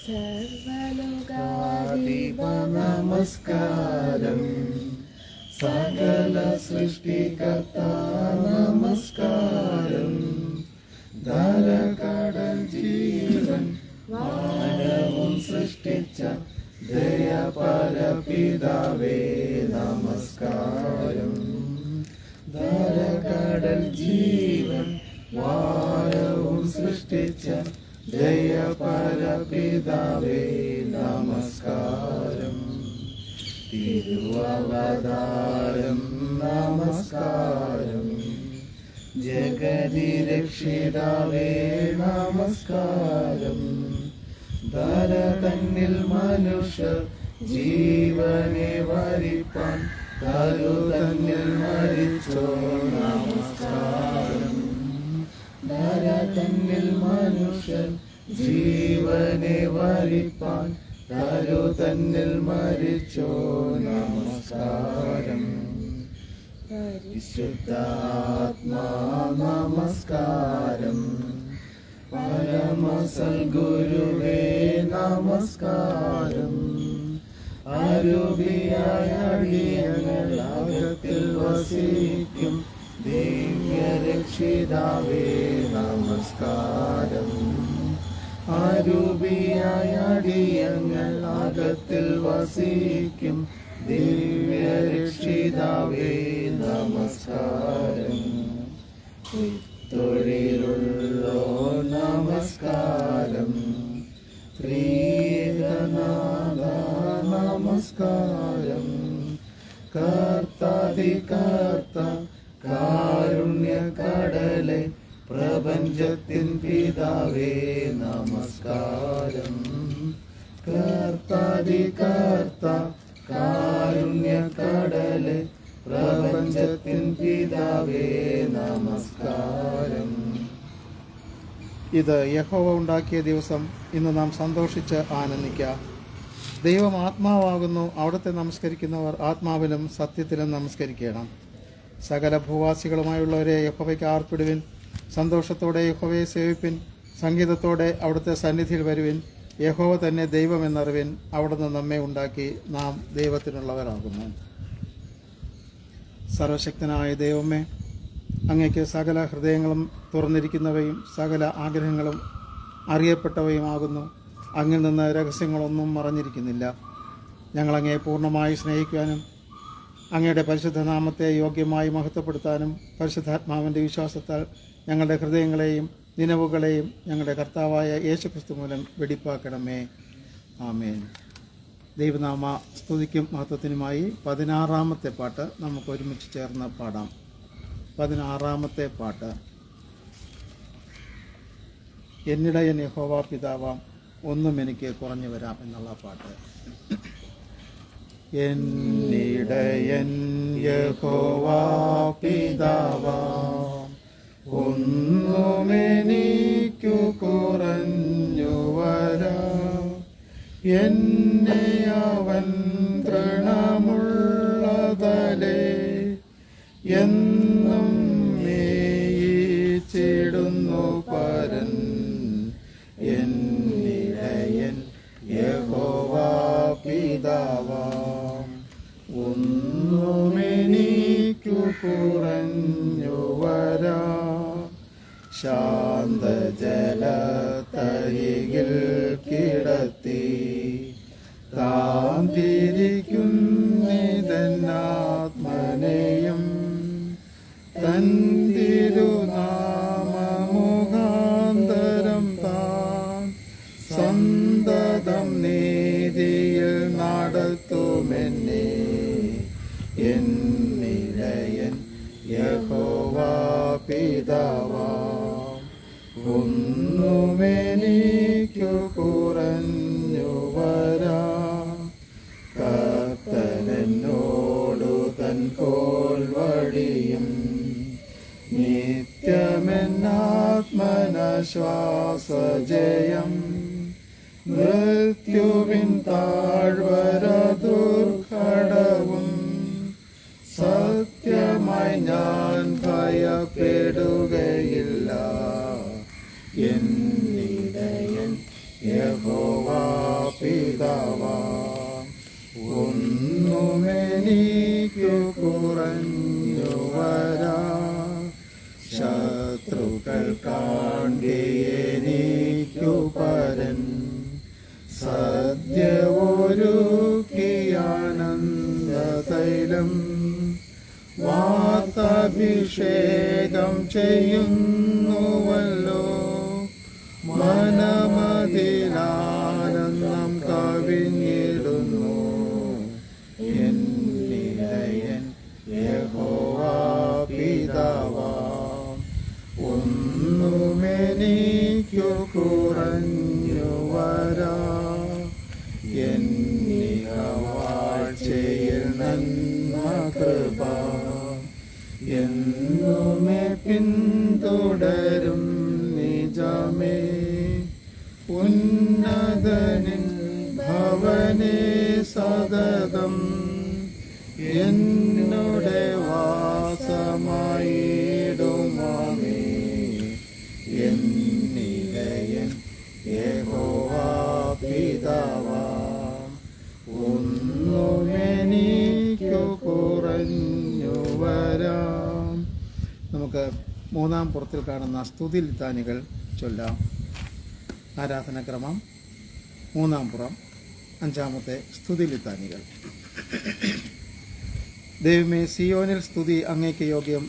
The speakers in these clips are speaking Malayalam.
സർവലോകാധിപ നമസ്കാരം. സകല സൃഷ്ടികർത്ത നമസ്കാരം. ധരകടൽ ജീവൻ വാനവും സൃഷ്ടിച്ച ദയപരപിതാവേ നമസ്കാരം. ധരകടൽ ജീവൻ വാനവും സൃഷ്ടിച്ച ദയപരപിതാവേ നമസ്കാരം. തിരുവവതാരം നമസ്കാരം. ജഗതി രക്ഷിതാവേ നമസ്കാരം. ധര തന്നിൽ മനുഷ്യർ ജീവനെ വരിപ്പാൻ ധരു തന്നിൽ മരിച്ചോ നമസ്കാരം. ധര തന്നിൽ മനുഷ്യർ ജീവനെ വരിപ്പാൻ ധരു തന്നിൽ മരിച്ചോ നമസ്കാരം. പരിശുദ്ധാത്മാ നമസ്കാരം. പരമസൽ ഗുരുവേ നമസ്കാരം. അരൂപിയായ അടിയങ്ങൾ അകത്തിൽ വസിക്കും ദിവ്യരക്ഷിതാവേ നമസ്കാരം. അരൂപിയായ അടിയങ്ങൾ അകത്തിൽ വസിക്കും ദിവ്യരക്ഷിതാവേ നമസ്കാരം. തൊഴിലുള്ളോ നമസ്കാരം. ത്രിയേകനാഥ നമസ്കാരം. കർത്താധികർത്ത കാരുണ്യകടലെ പ്രപഞ്ചത്തിൻ പിതാവേ നമസ്കാരം. കർത്താധികർത്ത കാരുണ്യകടലെ പ്രപഞ്ചത്തിൻ പിതാവേ നമസ്കാരം. ഇത് യഹോവ ഉണ്ടാക്കിയ ദിവസം. ഇന്ന് നാം സന്തോഷിച്ച് ആനന്ദിക്കാം. ദൈവം ആത്മാവാകുന്നു. അവിടുത്തെ നമസ്കരിക്കുന്നവർ ആത്മാവിലും സത്യത്തിലും നമസ്കരിക്കണം. സകല ഭൂവാസികളുമായുള്ളവരെ യഹോവയ്ക്ക് ആർപ്പിടുവിൻ. സന്തോഷത്തോടെ യഹോവയെ സേവിപ്പിൻ. സംഗീതത്തോടെ അവിടുത്തെ സന്നിധിയിൽ വരുവിൻ. യഹോവ തന്നെ ദൈവമെന്നറിവിൻ. അവിടുന്ന് നമ്മെ ഉണ്ടാക്കി. നാം ദൈവത്തിനുള്ളവരാകുന്നു. സർവശക്തനായ ദൈവമേ, അങ്ങയ്ക്ക് സകല ഹൃദയങ്ങളും തുറന്നിരിക്കുന്നവയും സകല ആഗ്രഹങ്ങളും അറിയപ്പെട്ടവയുമാകുന്നു. അങ്ങിൽ നിന്ന് രഹസ്യങ്ങളൊന്നും മറഞ്ഞിരിക്കുന്നില്ല. ഞങ്ങളങ്ങയെ പൂർണ്ണമായി സ്നേഹിക്കുവാനും അങ്ങയുടെ പരിശുദ്ധ നാമത്തെ യോഗ്യമായി മഹത്വപ്പെടുത്താനും പരിശുദ്ധാത്മാവിൻ്റെ വിശ്വാസത്താൽ ഞങ്ങളുടെ ഹൃദയങ്ങളെയും നിലവുകളെയും ഞങ്ങളുടെ കർത്താവായ യേശുക്രിസ്തു മൂലം വെടിപ്പാക്കണമേ. ആമേൻ. ദൈവനാമ സ്തുതിക്കും മഹത്വത്തിനുമായി 16-ാമത്തെ പാട്ട് നമുക്ക് ഒരുമിച്ച് ചേർന്ന് പാടാം. 16-ാമത്തെ പാട്ട്. എന്നിടയൻ യഹോവ പിതാവാം, ഒന്നും എനിക്ക് കുറഞ്ഞു വരാം എന്നുള്ള പാട്ട്. എന്നിടയൻ യഹോവ പിതാവാം, ഒന്നുമെനിക്കു കുറഞ്ഞു വരാം. എന്നെ അവൻ തൃണമുള്ളതലേ എന്നും മേയിച്ചിടുന്നു പരൻ. എന്നിടയൻ യഹോവ പിതാവാം, ഒന്നുമെനിക്കു കുറഞ്ഞു വരാം. ശാന്തജലത്തരികിൽ കിടത്തി താന്തിരിക്കുന്നിതെന്നാത്മനെയും തൻ തിരുനാമമുഖാന്തരം താൻ സന്തതം നീതിയിൽ നടത്തുമെന്നെ. എന്നിടയൻ യഹോവ പിതാവാം, ഒന്നുമെനിക്കു കുറഞ്ഞു വരാം. കർത്തനോടു തൻ കോൽവഴിയും നിത്യമെന്നാത്മനശ്വാസജയം. മൃത്യുവിൻ താഴ്വര ദുർഘടവും സത്യമായി ഞാൻ ഭയപ്പെടുകയില്ല. എന്നിടയൻ യഹോവ പിതാവാം. ഒന്നുമെനിക്കു കുറഞ്ഞു വരാ, ശത്രുക്കൾ കാൺകെയെനിക്കു പരൻ സദ്യവൊരുക്കിയാനന്ദതൈലം വാർത്താഭിഷേകം ചെയ്യുന്നുവല്ലോ. മനമതിലാനന്ദം കവിഞ്ഞിടുന്നു എന്നിലയൻ യഹോവാ പിതാവാം. ഒന്നുമെനിക്കു കുറഞ്ഞു വരാ, എന്നിഹവാഴ്ചയിൽ നന്മ കൃപ എന്നുമേ പിന്തുടരും നിജമേ. ഉന്നതനിൻ ഭവനേ സതതം എന്നുടെ വാസമായിടുമാമേ. എന്നിലയൻ യഹോവാ പിതാവാം. ഒന്നുമെനിക്കു കുറഞ്ഞു വരാം. നമുക്ക് മൂന്നാം പുറത്തിൽ കാണുന്ന സ്തുതി ലിത്താനികൾ ചൊല്ലാം. ആരാധനക്രമം മൂന്നാം പുറം, അഞ്ചാമത്തെ സ്തുതി ലിത്താനികൾ. ദൈവമേ, സിയോനിൽ സ്തുതി അങ്ങേക്ക് യോഗ്യം,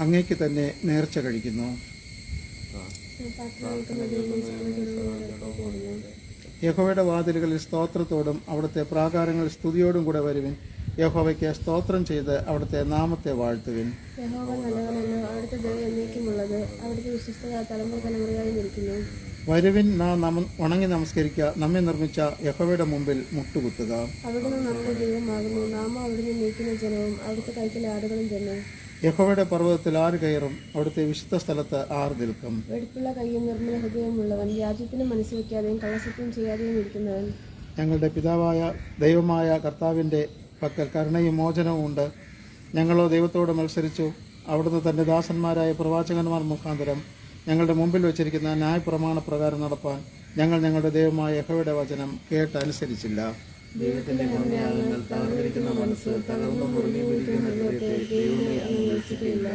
അങ്ങേക്ക് തന്നെ നേർച്ച കഴിക്കുന്നു. യഹോവയുടെ വാതിലുകളിൽ സ്തോത്രത്തോടും അവിടുത്തെ പ്രാകാരങ്ങളിൽ സ്തുതിയോടും കൂടെ വരുവിൻ. യഹോവയ്ക്ക് സ്തോത്രം ചെയ്ത് അവിടുത്തെ നാമത്തെ വാഴ്ത്തുവിൻ. യഹോവ നല്ലവനെന്ന് അവിടുത്തെ ദയ എന്നേക്കുമുള്ളത്, അവിടുത്തെ വിശ്വസ്തത തലമുറ തലമുറയായി നിൽക്കുന്നു. വരുവിൻ, നാം ഉണങ്ങി നമസ്കരിക്കുക, നമ്മെ നിർമ്മിച്ച യഹോവയുടെ മുമ്പിൽ മുട്ടുകുത്തുക. അവിടുന്ന് നമ്മുടെ ദൈവമാകുന്നു, നാം അവിടുന്ന് നീക്കുന്ന ജനവും അവിടുത്തെ കൈക്കലെ ആടുകളും തന്നെ. യഹോവയുടെ പർവ്വതത്തിൽ ആര് കയറും? അവിടുത്തെ വിശുദ്ധ സ്ഥലത്ത് ആര് നിൽക്കും? വെടിപ്പുള്ള കൈയും നിർമ്മല ഹൃദയമുള്ളവൻ, രാജ്യത്തിന് മനസ്സ് വയ്ക്കാതെയും കള്ളസത്യം ചെയ്യാതെയും ഇരിക്കുന്നവൻ. ഞങ്ങളുടെ പിതാവായ ദൈവമായ കർത്താവിൻ്റെ പക്കൽ കരുണയും മോചനവും ഉണ്ട്. ഞങ്ങളോ ദൈവത്തോട് മത്സരിച്ചു. അവിടുന്ന് തൻ്റെ ദാസന്മാരായ പ്രവാചകന്മാർ മുഖാന്തരം ഞങ്ങളുടെ മുമ്പിൽ വച്ചിരിക്കുന്ന ന്യായപ്രമാണപ്രകാരം നടപ്പാൻ ഞങ്ങൾ ഞങ്ങളുടെ ദൈവമായ യഹോവയുടെ വചനം കേട്ടനുസരിച്ചില്ല. ദൈവത്തിന്റെ കരുണയാൽ തകർന്നിരിക്കുന്ന മനസ്സ്, തകർന്നു മുറിഞ്ഞു വീഴുന്ന ഹൃദയത്തെ ദൈവമേ അങ്ങ് ഉപേക്ഷിക്കുകയില്ല.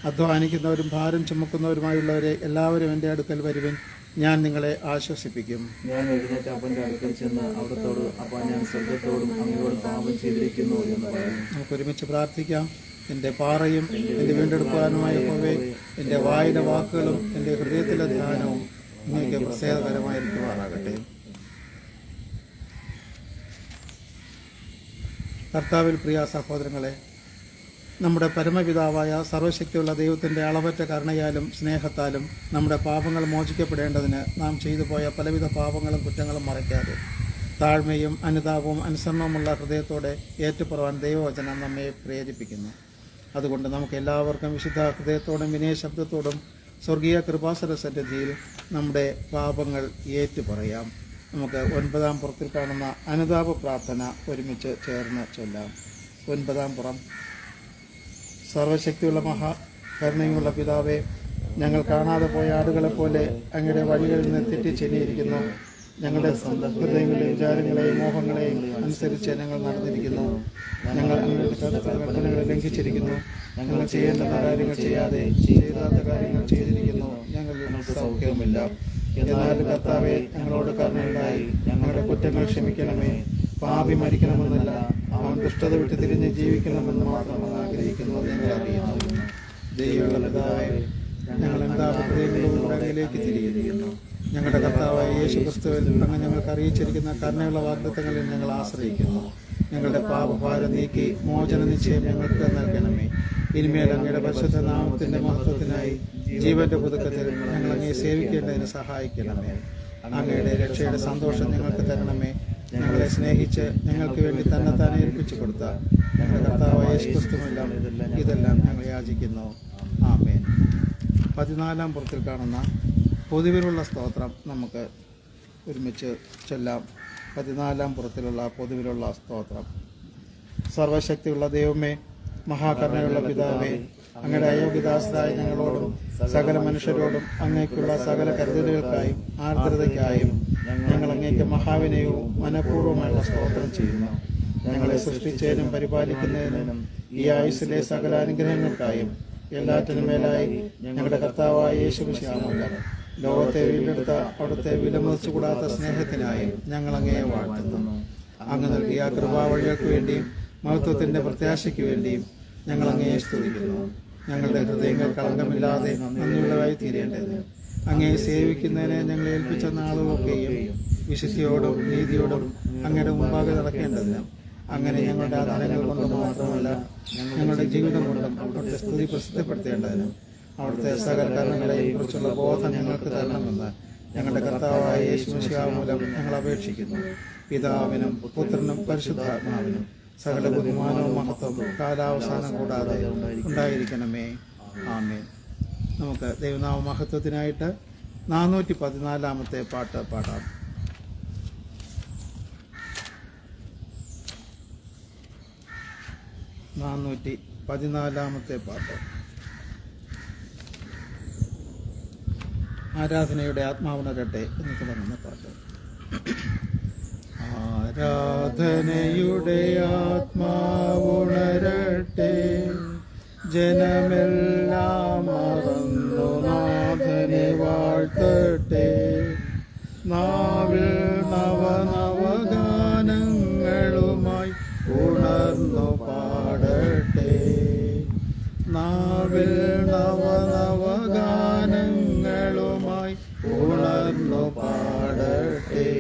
അധ്വാനിക്കുന്നവരും ഭാരം ചുമക്കുന്നവരുമായുള്ളവരെ എല്ലാവരും എൻ്റെ അടുക്കൽ വരുവിൻ, ഞാൻ നിങ്ങളെ ആശ്വസിപ്പിക്കും. ഞാൻ എഴുന്നേറ്റ് അപ്പന്റെ അടുക്കൽ ചെന്ന് അവിടത്തോട്, അപ്പ ഞാൻ സ്വർഗത്തോടും അങ്ങയോട് പാപം ചെയ്തിരിക്കുന്നു എന്ന് പറയുന്നു. നമുക്ക് ഒരുമിച്ച് പ്രാർത്ഥിക്കാം. എൻ്റെ പാറയും എൻ്റെ വീണ്ടെടുക്കുവാനുമായ യഹോവേ, എൻ്റെ വായിലെ വാക്കുകളും എൻ്റെ ഹൃദയത്തിലെ ധ്യാനവും നിങ്ങൾക്ക് പ്രത്യേകകരമായിരിക്കുവാനാകട്ടെ. കർത്താവിൽ പ്രിയ സഹോദരങ്ങളെ, നമ്മുടെ പരമപിതാവായ സർവശക്തിയുള്ള ദൈവത്തിൻ്റെ അളവറ്റ കരുണയാലും സ്നേഹത്താലും നമ്മുടെ പാപങ്ങൾ മോചിക്കപ്പെടേണ്ടതിന് നാം ചെയ്തു പോയ പലവിധ പാപങ്ങളും കുറ്റങ്ങളും മറയ്ക്കാതെ താഴ്മയും അനുതാപവും അനുസരണവുമുള്ള ഹൃദയത്തോടെ ഏറ്റുപറവാൻ ദൈവവചനം നമ്മെ പ്രേരിപ്പിക്കുന്നു. അതുകൊണ്ട് നമുക്ക് എല്ലാവർക്കും വിശുദ്ധ ഹൃദയത്തോടും വിനയശബ്ദത്തോടും സ്വർഗീയ കൃപാസന സന്നിധിയിൽ നമ്മുടെ പാപങ്ങൾ ഏറ്റുപറയാം. നമുക്ക് 9-ാം പുറത്തിൽ കാണുന്ന അനുതാപ പ്രാർത്ഥന ഒരുമിച്ച് ചേർന്ന് ചൊല്ലാം. 9-ാം പുറം. സർവശക്തിയുള്ള മഹാകരുണയുള്ള പിതാവേ, ഞങ്ങൾ കാണാതെ പോയ ആടുകളെപ്പോലെ അങ്ങയുടെ വഴികളിൽ നിന്ന് തെറ്റിച്ചെന്നിയിരിക്കുന്നു. ഞങ്ങളുടെ ഹൃദയങ്ങളെയും വിചാരങ്ങളെയും മോഹങ്ങളെയും അനുസരിച്ച് ഞങ്ങൾ നടന്നിരിക്കുന്നു. ഞങ്ങൾ അങ്ങയുടെ കൽപ്പനകളെ ലംഘിച്ചിരിക്കുന്നു. ഞങ്ങൾ ചെയ്യേണ്ട കാര്യങ്ങൾ ചെയ്യാതെ ചെയ്താത്ത കാര്യങ്ങൾ ചെയ്തിരിക്കുന്നു. ഞങ്ങളിൽ സൗഖ്യവുമില്ല. എന്നാൽ കർത്താവേ, ഞങ്ങളോട് കരുണയുണ്ടായി ഞങ്ങളുടെ കുറ്റങ്ങൾ ക്ഷമിക്കണമേ. പാപി മരിക്കണമെന്നല്ല, അവൻ ദുഷ്ടത വിട്ട് തിരിഞ്ഞ് ജീവിക്കണമെന്ന് മാത്രം ആഗ്രഹിക്കുന്നു ഞങ്ങൾ അറിയുന്നു. ദൈവമുള്ള പിതാവേ, ഞങ്ങൾ എന്താ ഹൃദയങ്ങളിലൂടെ അങ്ങിലേക്ക് തിരിയിരിക്കുന്നു. ഞങ്ങളുടെ കർത്താവായ യേശു ക്രിസ്തുവിൽ അങ്ങ് ഞങ്ങൾക്ക് അറിയിച്ചിരിക്കുന്ന കരുണയുള്ള വാഗ്ദത്തങ്ങളിൽ ഞങ്ങൾ ആശ്രയിക്കുന്നു. ഞങ്ങളുടെ പാപഭാരം നീക്കി മോചന നിശ്ചയം ഞങ്ങൾക്ക് നൽകണമേ. ഇനിമേൽ അങ്ങയുടെ പരിശുദ്ധ നാമത്തിന്റെ മഹത്വത്തിനായി ജീവന്റെ പുതുക്കത്തിൽ ഞങ്ങൾ അങ്ങയെ സേവിക്കേണ്ടതിന് സഹായിക്കണമേ. അങ്ങയുടെ രക്ഷയുടെ സന്തോഷം ഞങ്ങൾക്ക് തരണമേ. ഞങ്ങളെ സ്നേഹിച്ച് ഞങ്ങൾക്ക് വേണ്ടി തന്നെത്താനെ ഏൽപ്പിച്ചു കൊടുത്ത ഞങ്ങളുടെ കർത്താവായ യേശു ക്രിസ്തുവെല്ലാം ഇതെല്ലാം ഞങ്ങൾ യാചിക്കുന്നു. ആമേൻ. 14-ാം പുറത്തിൽ കാണുന്ന പൊതുവിലുള്ള സ്തോത്രം നമുക്ക് ഒരുമിച്ച് ചൊല്ലാം. 14-ാം പുറത്തിലുള്ള പൊതുവിലുള്ള സ്തോത്രം. സർവശക്തിയുള്ള ദൈവമേ, മഹാകരുണയുള്ള പിതാവേ, അങ്ങയുടെ അയോഗ്യദാസരായ ഞങ്ങളോടും സകല മനുഷ്യരോടും അങ്ങേക്കുള്ള സകല കരുതലുകൾക്കായും ആർദ്രതയ്ക്കായും ഞങ്ങൾ അങ്ങേക്ക് മഹാവിനയവും മനഃപൂർവ്വമായുള്ള സ്തോത്രം ചെയ്യുന്നു. ഞങ്ങളെ സൃഷ്ടിച്ചതിനും പരിപാലിക്കുന്നതിനും ഈ ആയുസ്സിലെ സകല അനുഗ്രഹങ്ങൾക്കായും എല്ലാറ്റിനും മേലായി ഞങ്ങളുടെ കർത്താവായ യേശുമിശിഹാമൂലം ലോകത്തെ വീണ്ടെടുത്ത അവിടുത്തെ വിലമതിച്ചുകൂടാത്ത സ്നേഹത്തിനായും ഞങ്ങൾ അങ്ങയെ വാഴ്ത്തുന്നു. അങ്ങ് നൽകിയ കൃപാവഴികൾക്ക് വേണ്ടിയും മഹത്വത്തിന്റെ പ്രത്യാശയ്ക്ക് വേണ്ടിയും ഞങ്ങൾ അങ്ങയെ സ്തുതിക്കുന്നു. ഞങ്ങളുടെ ഹൃദയങ്ങൾ കളങ്കമില്ലാതെ നന്ദിയുള്ളതായി തീരേണ്ടതിന് അങ്ങയെ സേവിക്കുന്നതിനെ ഞങ്ങളെ ഏൽപ്പിച്ച നാളുകളൊക്കെയും വിശുദ്ധിയോടും നീതിയോടും അങ്ങയുടെ മുമ്പാകെ നടക്കേണ്ടതിന് അങ്ങനെ ഞങ്ങളുടെ ആധാരങ്ങൾ കൊണ്ട് മാത്രമല്ല ഞങ്ങളുടെ ജീവിതം കൊണ്ടും അവിടുത്തെ സ്തുതി പ്രസിദ്ധപ്പെടുത്തേണ്ടതിന് അവിടുത്തെ സകല കർമ്മങ്ങളെയും കുറിച്ചുള്ള ബോധം ഞങ്ങൾക്ക് തരണമെന്ന് ഞങ്ങളുടെ കർത്താവായ യേശുമിശിഹാ മൂലം ഞങ്ങൾ അപേക്ഷിക്കുന്നു. പിതാവിനും പുത്രനും പരിശുദ്ധാത്മാവിനും സകല ബഹുമാനവും മഹത്വവും കാലാവസാനം കൂടാതെ ഉണ്ടായിരിക്കണമേ. ആമേൻ. നമുക്ക് ദൈവനാമ മഹത്വത്തിനായിട്ട് 414 പാട്ട് പാടാം. പാട്ട്. ആരാധനയുടെ ആത്മാവുണരട്ടെ എന്ന് തുടങ്ങുന്ന പാട്ട്. ആരാധനയുടെ ആത്മാവുണരട്ടെ, ജനമെല്ലാം മറന്നു നാഥനെ വാഴ്ത്തട്ടെ. നാവിൽ നവനവഗാനങ്ങളുമായി ഉണർന്നു പാടട്ടെ. നാവിൽ നവനവഗാനങ്ങളുമായി ഉണർന്നു പാടട്ടെ.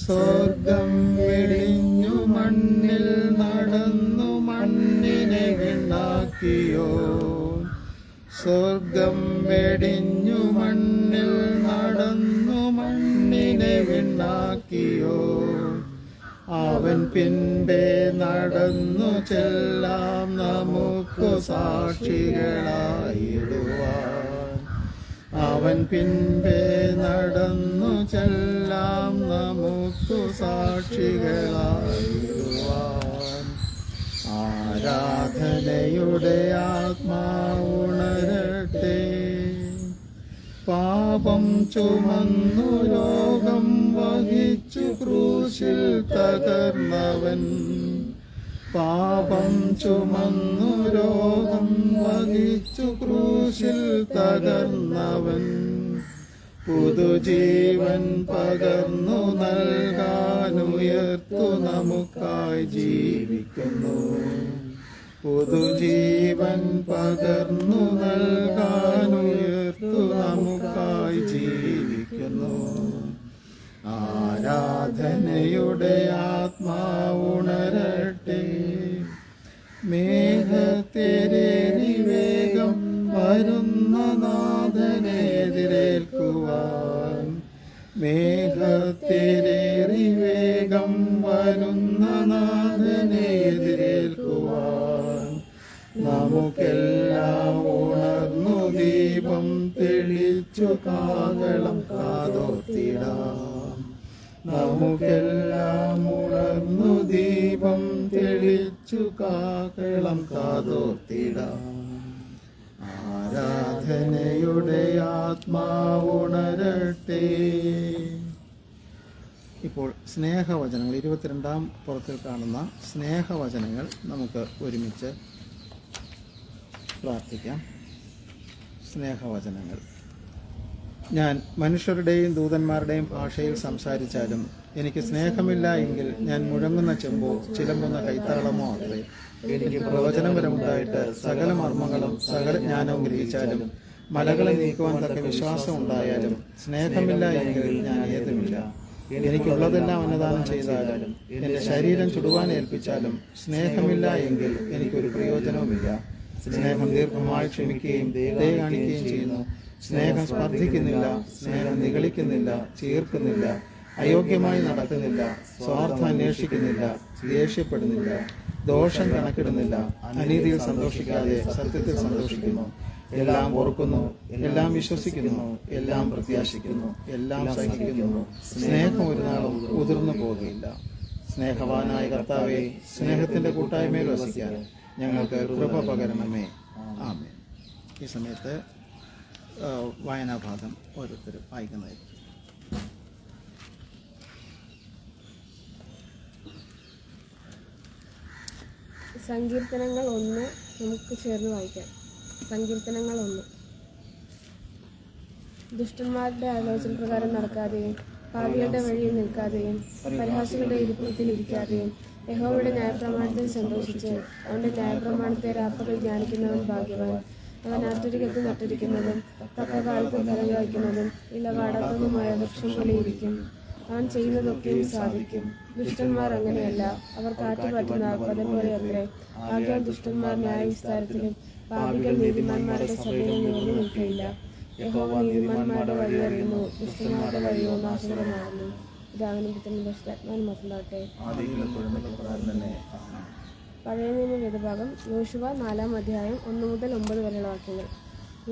സ്വർഗം വെടിഞ്ഞു മണ്ണിൽ നടന്നു മണ്ണിനെ വിണ്ണാക്കിയോ. സ്വർഗം വെടിഞ്ഞു മണ്ണിൽ നടന്നു മണ്ണിനെ വിണ്ണാക്കിയോ. അവൻ പിൻപേ നടന്നു ചെല്ലാം നമുക്കു സാക്ഷികളായിടുവാൻ. അവൻ പിൻപേ നടന്നു ചെല്ലാം നമുക്കു സാക്ഷികളായിടുവാൻ. ആരാധനയുടെ ആത്മാവുണരട്ടെ. പാപം ചുമന്നു രോഗം വഹിച്ചു ക്രൂശിൽ തകർന്നവൻ. പാപം ചുമന്നു രോഗം വഹിച്ചു ക്രൂശിൽ തകർന്നവൻ. പുതുജീവൻ പകർന്നു നൽകാനുയർത്തു നമുക്കായി ജീവിക്കുന്നു. പുതുജീവൻ പകർന്നു നൽകാനുയർത്തു നമുക്കായി ജീവിക്കുന്നു. ആരാധനയുടെ ആത്മാവുണരട്ടെ. മേഘത്തേരേറി വേഗം വരുന്ന നാഥനെ എതിരേൽക്കുവാൻ. മേഘത്തേരേറി വേഗം വരുന്ന നാഥനെ എതിരേൽക്കുവാൻ. നമുക്കെല്ലാം ഉണർന്നു ദീപം തെളിച്ചു കാഹളം കാതോർത്തിടാം. നമുക്കെല്ലാം ഉണർന്നു ദീപം തെളിച്ചു കാഹളം കാതോർത്തിടാം. ആരാധനയുടെ ആത്മാവുണരട്ടെ. ഇപ്പോൾ സ്നേഹവചനങ്ങൾ 22-ാം പുറത്തിൽ കാണുന്ന സ്നേഹവചനങ്ങൾ നമുക്ക് ഒരുമിച്ച് പ്രാർത്ഥിക്കാം. സ്നേഹവചനങ്ങൾ. ഞാൻ മനുഷ്യരുടെയും ദൂതന്മാരുടെയും ഭാഷയിൽ സംസാരിച്ചാലും എനിക്ക് സ്നേഹമില്ല എങ്കിൽ ഞാൻ മുഴങ്ങുന്ന ചെമ്പോ ചിലമ്പുന്ന കൈത്താളമോ അത്രേ. എനിക്ക് പ്രവചനപരമുണ്ടായിട്ട് സകല മർമ്മങ്ങളും സകല ജ്ഞാനവും ഗ്രഹിച്ചാലും മലകളെ നീക്കുവാൻ തക്ക വിശ്വാസം ഉണ്ടായാലും സ്നേഹമില്ല എങ്കിൽ ഞാൻ ഏതുമില്ല. എനിക്കുള്ളതെല്ലാം അന്നദാനം ചെയ്താലും എന്റെ ശരീരം ചുടുവാൻ ഏൽപ്പിച്ചാലും സ്നേഹമില്ല എങ്കിൽ എനിക്കൊരു പ്രയോജനവുമില്ല. സ്നേഹം ദീർഘമായി ക്ഷമിക്കുകയും ദയ കാണിക്കുകയും ചെയ്യുന്നു. സ്നേഹം സ്പർദ്ധിക്കുന്നില്ല, സ്നേഹം നിഗളിക്കുന്നില്ല, ചീർക്കുന്നില്ല, അയോഗ്യമായി നടക്കുന്നില്ല, സ്വാർത്ഥം അന്വേഷിക്കുന്നില്ല, ദേഷ്യപ്പെടുന്നില്ല, ദോഷം കണക്കിടുന്നില്ല, അനീതിയിൽ സന്തോഷിക്കാതെ സത്യത്തിൽ സന്തോഷിക്കുന്നു. എല്ലാം ഓർക്കുന്നു, എല്ലാം വിശ്വസിക്കുന്നു, എല്ലാം പ്രത്യാശിക്കുന്നു, എല്ലാം സഹിക്കുന്നു. സ്നേഹം ഒരു നാളും ഉതിർന്നു പോകുകയില്ല. സ്നേഹവാനായ കർത്താവേ, സ്നേഹത്തിന്റെ കൂട്ടായ്മയിൽ വസിക്കാൻ ഞങ്ങൾക്ക് കൃപ പകരണമേ. ആമേൻ. ഈ സമയത്ത് വായനാഭാഗം ഓരോരുത്തരും വായിക്കുന്നതായിരിക്കും. സങ്കീർത്തനങ്ങൾ 1 നമുക്ക് ചേർന്ന് വായിക്കാം. സങ്കീർത്തനങ്ങൾ 1. ദുഷ്ടന്മാരുടെ ആലോചന പ്രകാരം നടക്കാതെയും പാപികളുടെ വഴിയിൽ നിൽക്കാതെയും പരിഹാസികളുടെ ഇരിപ്പിടത്തിൽ ഇരിക്കാതെയും യഹോവയുടെ ന്യായപ്രമാണത്തിൽ സന്തോഷിച്ച് അവന്റെ ന്യായപ്രമാണത്തെ രാപ്പകൽ ധ്യാനിക്കുന്നവൻ ഭാഗ്യവാൻ. അവൻ ആറ്റരികത്ത് നട്ടിരിക്കുന്നതും തക്ക കാലത്ത് ഫലം കായ്ക്കുന്നതും ഇലവാടാത്തതുമായ വൃക്ഷം പോലെ ഇരിക്കും. അവൻ ചെയ്യുന്നതൊക്കെയും സാധിക്കും. ദുഷ്ടന്മാർ അങ്ങനെയല്ല, അവർ കാറ്റുപാറ്റുന്ന പദം പോലെ അത്രേ. ആകയാൽ ദുഷ്ടന്മാർ ന്യായവിസ്താരത്തിലും പാപികൾ നീതിമാന്മാരുടെ സഭയിലും നിവർന്നു നിൽക്കില്ല. യഹോവ നീതിമാന്മാരുടെ വഴി അറിയുന്നു, ദുഷ്ടന്മാരുടെ വഴിയോ നാശകരമാകുന്നു. ഇതാവനും പുത്രനും പരിശുദ്ധാത്മാവിനും മക്കളാട്ടെ. പഴയ നിയമ വേദഭാഗം യോശുവ 4-ാം അധ്യായം 1 മുതൽ 9 വരെയുള്ള വാക്യങ്ങൾ.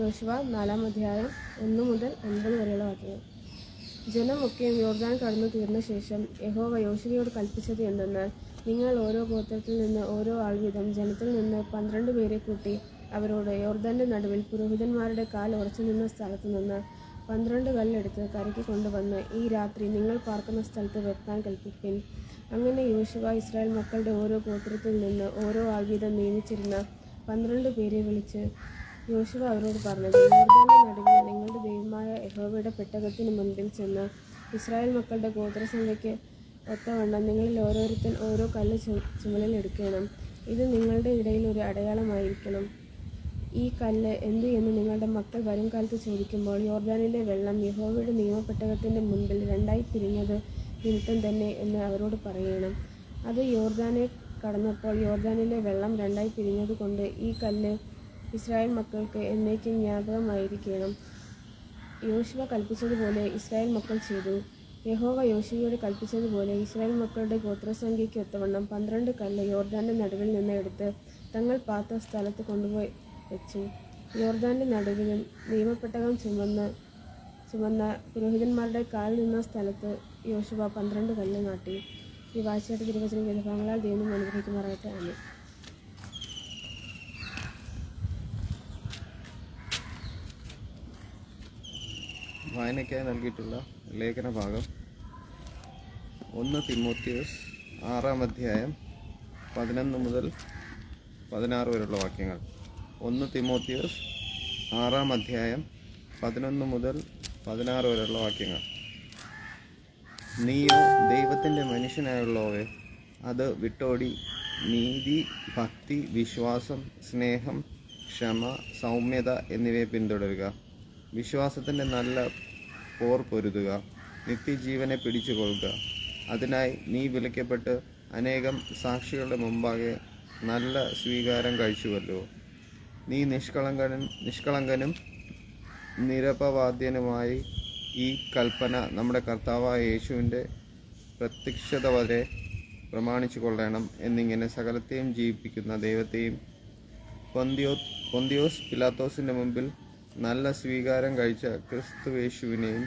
യോശുവ 4-ാം അധ്യായം 1 മുതൽ 9 വരെയുള്ള വാക്യങ്ങൾ. ജനമൊക്കെയും യോർദാൻ കടന്നു തീർന്ന ശേഷം യഹോവ യോശുവയോട് കൽപ്പിച്ചത് എന്തെന്നാൽ, നിങ്ങൾ ഓരോ ഗോത്രത്തിൽ നിന്ന് ഓരോ ആൾ വീതം ജനത്തിൽ നിന്ന് 12 പേരെ കൂട്ടി അവരോട് യോർദാന്റെ നടുവിൽ പുരോഹിതന്മാരുടെ കാൽ ഉറച്ചു നിന്ന സ്ഥലത്തു നിന്ന് 12 കല്ലെടുത്ത് കരയ്ക്ക് കൊണ്ടുവന്ന് ഈ രാത്രി നിങ്ങൾ പാർക്കുന്ന സ്ഥലത്ത് വെക്കാൻ കൽപ്പിപ്പിൻ. അങ്ങനെ യോശുവ ഇസ്രായേൽ മക്കളുടെ ഓരോ ഗോത്രത്തിൽ നിന്ന് ഓരോ ആൾ വീതം നിയമിച്ചിരുന്ന 12 പേരെ വിളിച്ച് യോശുവ അവരോട് പറഞ്ഞത്, യോർദാന്റെ നടുവിൽ നിങ്ങളുടെ ദൈവമായ യഹോവയുടെ പെട്ടകത്തിന് മുൻപിൽ ചെന്ന് ഇസ്രായേൽ മക്കളുടെ ഗോത്രസംഖ്യയ്ക്ക് ഒത്തവണ്ണം നിങ്ങളിൽ ഓരോരുത്തൻ ഓരോ കല്ല് ചുമലിൽ എടുക്കണം. ഇത് നിങ്ങളുടെ ഇടയിൽ ഒരു അടയാളമായിരിക്കണം. ഈ കല്ല് എന്ത് എന്ന് നിങ്ങളുടെ മക്കൾ വരും കാലത്ത് ചോദിക്കുമ്പോൾ യോർദാനിലെ വെള്ളം യഹോവയുടെ നിയമപ്പെട്ടകത്തിൻ്റെ മുൻപിൽ 2 പിരിഞ്ഞത് നിമിത്തം തന്നെ എന്ന് അവരോട് പറയണം. അത് യോർദാനെ കടന്നപ്പോൾ യോർദാനിലെ വെള്ളം 2 പിരിഞ്ഞതുകൊണ്ട് ഈ കല്ല് ഇസ്രായേൽ മക്കൾക്ക് എന്നേക്കും ജ്ഞാപകമായിരിക്കണം. യോശുവ കൽപ്പിച്ചതുപോലെ ഇസ്രായേൽ മക്കൾ ചെയ്തു. യഹോവ യോശുവയോട് കൽപ്പിച്ചതുപോലെ ഇസ്രായേൽ മക്കളുടെ ഗോത്രസംഖ്യയ്ക്ക് ഒത്തവണ്ണം 12 കല്ല് യോർദാന്റെ നടുവിൽ നിന്ന് എടുത്ത് തങ്ങൾ പാർത്ത സ്ഥലത്ത് കൊണ്ടുപോയി വെച്ചു. യോർദാന്റെ നടുവിലും നിയമപ്പെട്ടകം ചുമന്ന പുരോഹിതന്മാരുടെ കാൽ നിന്ന സ്ഥലത്ത് യോശുവ 12 കല്ല് നാട്ടി. ഈ വാഴ്ചയുടെ തിരുവചന വിധഭാഗങ്ങളാൽ ദൈവം അനുഗ്രഹിക്കുമാറാകട്ടെ. ആമേൻ. വായനയ്ക്കായി നൽകിയിട്ടുള്ള ലേഖന ഭാഗം 1 തിമോത്തിയോസ് 6-ാം അധ്യായം 11 മുതൽ 16 വരെയുള്ള വാക്യങ്ങൾ. 1 തിമോത്തിയോസ് 6-ാം അധ്യായം 11 മുതൽ 16 വരെയുള്ള വാക്യങ്ങൾ. നീയോ ദൈവത്തിൻ്റെ മനുഷ്യനായുള്ളവേ, അത് വിട്ടോടി നീതി, ഭക്തി, വിശ്വാസം, സ്നേഹം, ക്ഷമ, സൗമ്യത എന്നിവയെ പിന്തുടരുക. വിശ്വാസത്തിൻ്റെ നല്ല പോർ പൊരുതുക. നിത്യജീവനെ പിടിച്ചുകൊള്ളുക. അതിനായി നീ വിളിക്കപ്പെട്ട് അനേകം സാക്ഷികളുടെ മുമ്പാകെ നല്ല സ്വീകാരം കഴിച്ചുവല്ലോ. നീ നിഷ്കളങ്കനും നിരപവാദ്യനുമായി ഈ കൽപ്പന നമ്മുടെ കർത്താവായ യേശുവിൻ്റെ പ്രത്യക്ഷത വരെ പ്രമാണിച്ചു കൊള്ളണം എന്നിങ്ങനെ സകലത്തെയും ജീവിപ്പിക്കുന്ന ദൈവത്തെയും പൊന്തിയോസ് പിലാത്തോസിൻ്റെ മുമ്പിൽ നല്ല സ്വീകാരം കഴിച്ച ക്രിസ്തുയേശുവിനെയും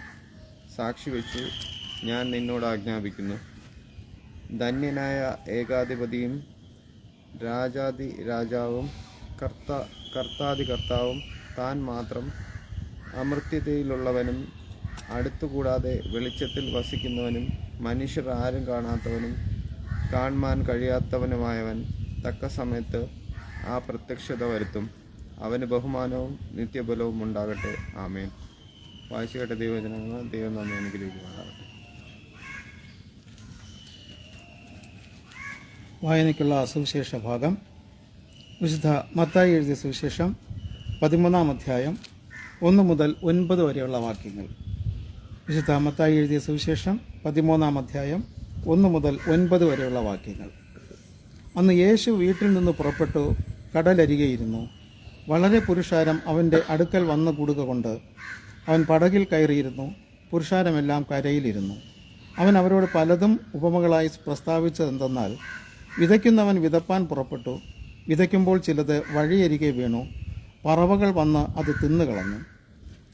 സാക്ഷി വെച്ചു ഞാൻ നിന്നോട് ആജ്ഞാപിക്കുന്നു. ധന്യനായ ഏകാധിപതിയും രാജാതി രാജാവും കർത്താതി കർത്താവും താൻ മാത്രം അമർത്യതയിലുള്ളവനും അടുത്തുകൂടാതെ വെളിച്ചത്തിൽ വസിക്കുന്നവനും മനുഷ്യർ ആരും കാണാത്തവനും കാണുവാൻ കഴിയാത്തവനുമായവൻ തക്ക സമയത്ത് ആ പ്രത്യക്ഷത വരുത്തും. അവന് ബഹുമാനവും നിത്യബലവും ഉണ്ടാകട്ടെ. ആമേൻ. വായിച്ചു കേട്ട ദൈവജനങ്ങൾ ദൈവം നമ്മെ അനുഗ്രഹിക്കുമാറാകട്ടെ. വായനയ്ക്കുള്ള സുവിശേഷ ഭാഗം വിശുദ്ധ മത്തായി എഴുതിയ സുവിശേഷം 13-ാം അധ്യായം 1 മുതൽ 9 വരെയുള്ള വാക്യങ്ങൾ. വിശുദ്ധ മത്തായി എഴുതിയ സുവിശേഷം 13-ാം അധ്യായം 1 മുതൽ 9 വരെയുള്ള വാക്യങ്ങൾ. അന്ന് യേശു വീട്ടിൽ നിന്ന് പുറപ്പെട്ടു കടലരികെയിരുന്നു. വളരെ പുരുഷാരം അവൻ്റെ അടുക്കൽ വന്നു കൂടുക കൊണ്ട് അവൻ പടകിൽ കയറിയിരുന്നു. പുരുഷാരമെല്ലാം കരയിലിരുന്നു. അവൻ അവരോട് പലതും ഉപമകളായി പ്രസ്താവിച്ചതെന്തെന്നാൽ, വിതയ്ക്കുന്നവൻ വിതപ്പാൻ പുറപ്പെട്ടു. വിതയ്ക്കുമ്പോൾ ചിലത് വഴിയരികെ വീണു. പറവകൾ വന്ന് അത് തിന്നുകളഞ്ഞു.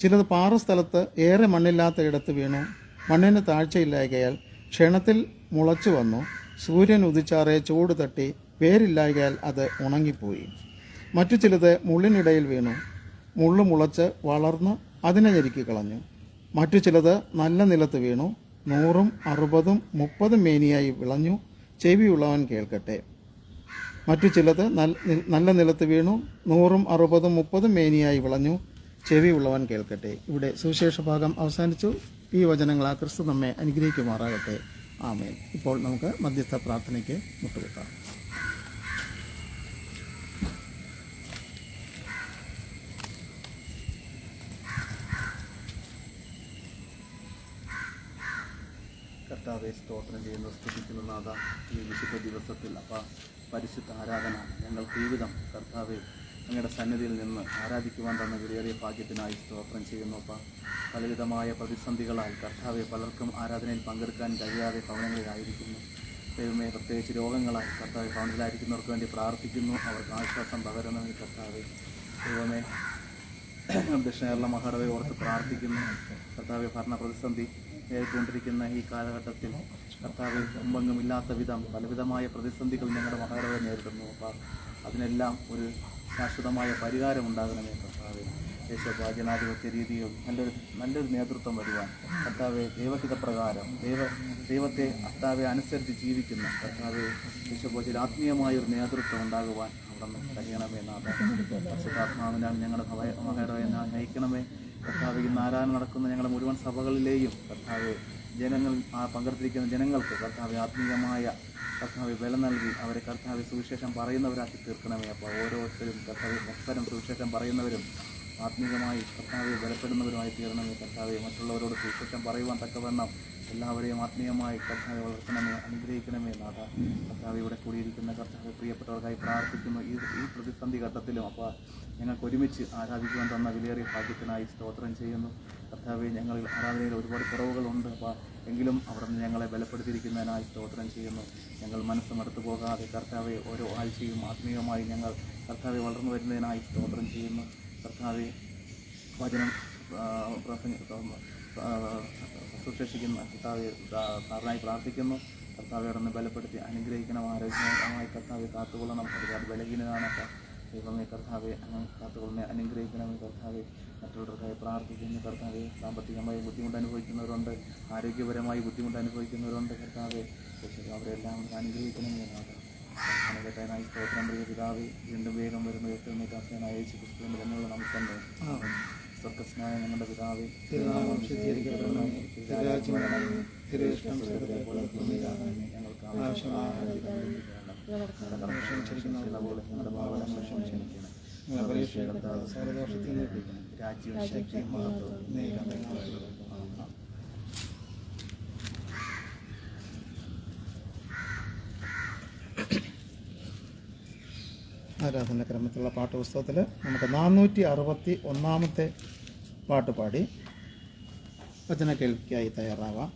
ചിലത് പാറസ്ഥലത്ത് ഏറെ മണ്ണില്ലാത്ത ഇടത്ത് വീണു. മണ്ണിന് താഴ്ചയില്ലായകയാൽ ക്ഷണത്തിൽ മുളച്ചു വന്നു. സൂര്യൻ ഉദിച്ചാറെ ചൂട് തട്ടി വേരില്ലായകയാൽ അത് ഉണങ്ങിപ്പോയി. മറ്റു ചിലത് മുള്ളിനിടയിൽ വീണു, മുള്ളു മുളച്ച് വളർന്ന് അതിനെ ഞെരുക്കി കളഞ്ഞു. മറ്റു ചിലത് നല്ല നിലത്ത് വീണു, 100, 60, 30 മേനിയായി വിളഞ്ഞു. ചെവിയുള്ളവൻ കേൾക്കട്ടെ. മറ്റു ചിലത് നല്ല നിലത്ത് വീണു, 100, 60, 30 മേനിയായി വിളഞ്ഞു. ചെവിയുള്ളവൻ കേൾക്കട്ടെ. ഇവിടെ സുവിശേഷ ഭാഗം അവസാനിച്ചു. ഈ വചനങ്ങളാൽ ക്രിസ്തു നമ്മെ അനുഗ്രഹിക്കുമാറാകട്ടെ. ആമേൻ. ഇപ്പോൾ നമുക്ക് മധ്യസ്ഥ പ്രാർത്ഥനയ്ക്ക് മുട്ടുകുത്താം. കർത്താവെ, സ്തോത്രം ചെയ്യുന്നു, സ്തുതിക്കുന്ന നാഥ, ഈ വിശുദ്ധ ദിവസത്തിൽ പരിശുദ്ധ ആരാധന ഞങ്ങൾ ജീവിതം കർത്താവെ അങ്ങയുടെ സന്നിധിയിൽ നിന്ന് ആരാധിക്കുവാൻ തന്ന വിലയേറിയ ഭാഗ്യത്തിനായി സ്തോത്രം ചെയ്യുന്നു. പലവിധമായ പ്രതിസന്ധികളാൽ കർത്താവെ പലർക്കും ആരാധനയിൽ പങ്കെടുക്കാൻ കഴിയാതെ ഭവനങ്ങളിലായിരിക്കുന്നു. ദൈവമേ, പ്രത്യേകിച്ച് രോഗങ്ങളാൽ കർത്താവെ ഭവനത്തിലായിരിക്കുന്നവർക്ക് വേണ്ടി പ്രാർത്ഥിക്കുന്നു. അവർക്ക് ആശ്വാസം പകരുന്നതിന് കർത്താവെ. ദൈവമേ, ദക്ഷിണ കേരള മഹാടവയെ ഓർത്ത് പ്രാർത്ഥിക്കുന്നു. കർത്താവെ, ഭരണ പ്രതിസന്ധി നേരിട്ടുകൊണ്ടിരിക്കുന്ന ഈ കാലഘട്ടത്തിൽ കർത്താവെ മുമ്പെങ്ങുമില്ലാത്ത വിധം പലവിധമായ പ്രതിസന്ധികൾ ഞങ്ങളുടെ മഹാടവയെ നേരിടുന്നു. അതിനെല്ലാം ഒരു ശാശ്വതമായ പരിഹാരം ഉണ്ടാകണമേ കർത്താവെ. ദേശഭാഗ്യനാധിപത്യ രീതിയിൽ നല്ലൊരു നേതൃത്വം വരുവാൻ കർത്താവെ, ദൈവഹിതപ്രകാരം ദൈവത്തെ കർത്താവെ അനുസരിച്ച് ജീവിക്കുന്ന കർത്താവെ ദേശഭോജിൽ ആത്മീയമായൊരു നേതൃത്വം ഉണ്ടാകുവാൻ അവിടെ നിന്ന് കഴിയണമേ നാഥ. പരിശുദ്ധാത്മാവിനാൽ ഞങ്ങളുടെ മഹാടവയെ നയിക്കണമേ കർത്താവെ. ഇന്ന് ആരാധന നടക്കുന്ന ഞങ്ങളുടെ മുഴുവൻ സഭകളിലെയും കർത്താവെ ജനങ്ങൾ പങ്കെടുത്തിരിക്കുന്ന ജനങ്ങൾക്ക് കർത്താവെ ആത്മീയമായ കർത്താവെ ബലം നൽകി അവരെ കർത്താവെ സുവിശേഷം പറയുന്നവരാക്കി തീർക്കണമേ. ഓരോരുത്തരും കർത്താവെ പരസ്പരം സുവിശേഷം പറയുന്നവരും ആത്മീയമായി കർത്താവെ ബലപ്പെടുന്നവരുമായി തീരണമേ കർത്താവെ. മറ്റുള്ളവരോട് സുവിശേഷം പറയുവാൻ തക്കവണ്ണം എല്ലാവരെയും ആത്മീയമായി കർത്താവെ വളർത്തണമേ, അനുഗ്രഹിക്കണമേ നാഥ. കർത്താവെ, ഇവിടെ കൂടിയിരിക്കുന്ന കർത്താവെ പ്രിയപ്പെട്ടവർക്കായി പ്രാർത്ഥിക്കുന്നു. ഈ പ്രതിസന്ധി ഘട്ടത്തിലും ഞങ്ങൾക്ക് ഒരുമിച്ച് ആരാധിക്കുവാൻ തന്ന വിലയേറിയ ഭാഗ്യത്തിനായി സ്തോത്രം ചെയ്യുന്നു. കർത്താവെ, ഞങ്ങളിൽ ആരാധനയിൽ ഒരുപാട് കുറവുകളുണ്ട്. എങ്കിലും അവിടെ നിന്ന് ഞങ്ങളെ ബലപ്പെടുത്തിയിരിക്കുന്നതിനായി സ്തോത്രം ചെയ്യുന്നു. ഞങ്ങൾ മനസ്സ് മടുത്തു പോകാതെ കർത്താവെ ഓരോ ആഴ്ചയും ആത്മീയമായി ഞങ്ങൾ കർത്താവെ വളർന്നു വരുന്നതിനായി സ്തോത്രം ചെയ്യുന്നു. കർത്താവെ, വചനം സുശേഷിക്കുന്ന കർത്താവെ സാറിനായി പ്രാർത്ഥിക്കുന്നു. കർത്താവെ അവിടെ നിന്ന് ബലപ്പെടുത്തി അനുഗ്രഹിക്കണം. ആരോഗ്യമായി കർത്താവെ കാത്തുകൊള്ളണം. ഒരുപാട് ബലഹീനനാണ് ദൈവമേ കർത്താവെ, അങ്ങനെ കാത്തുകൊള്ളണേ, അനുഗ്രഹിക്കണമേ കർത്താവെ. മറ്റുള്ളവർക്കായി പ്രാർത്ഥിക്കുന്നു. കർത്താവെ, സാമ്പത്തികമായി ബുദ്ധിമുട്ട് അനുഭവിക്കുന്നവരുണ്ട്, ആരോഗ്യപരമായി ബുദ്ധിമുട്ട് അനുഭവിക്കുന്നവരുണ്ട്. കർത്താവെ, അവരെല്ലാം അനുഗ്രഹിക്കണമേ നാഥ. കേട്ടതിനായി സ്തോത്രം. പ്രിയ പിതാവേ, വീണ്ടും വേഗം വരുന്ന ഏറ്റവും കാസനായ യേശു ക്രിസ്തുവിന്റെ തന്നെയുള്ള നമുക്ക് തന്നെ സ്വർഗസ്നായ ഞങ്ങളുടെ പിതാവേ, ആരാധനക്രമത്തിലുള്ള പാട്ടുപുസ്തകത്തിൽ നമുക്ക് 461 പാട്ട് പാടി വചന കേൾവിക്കായി തയ്യാറാവാം.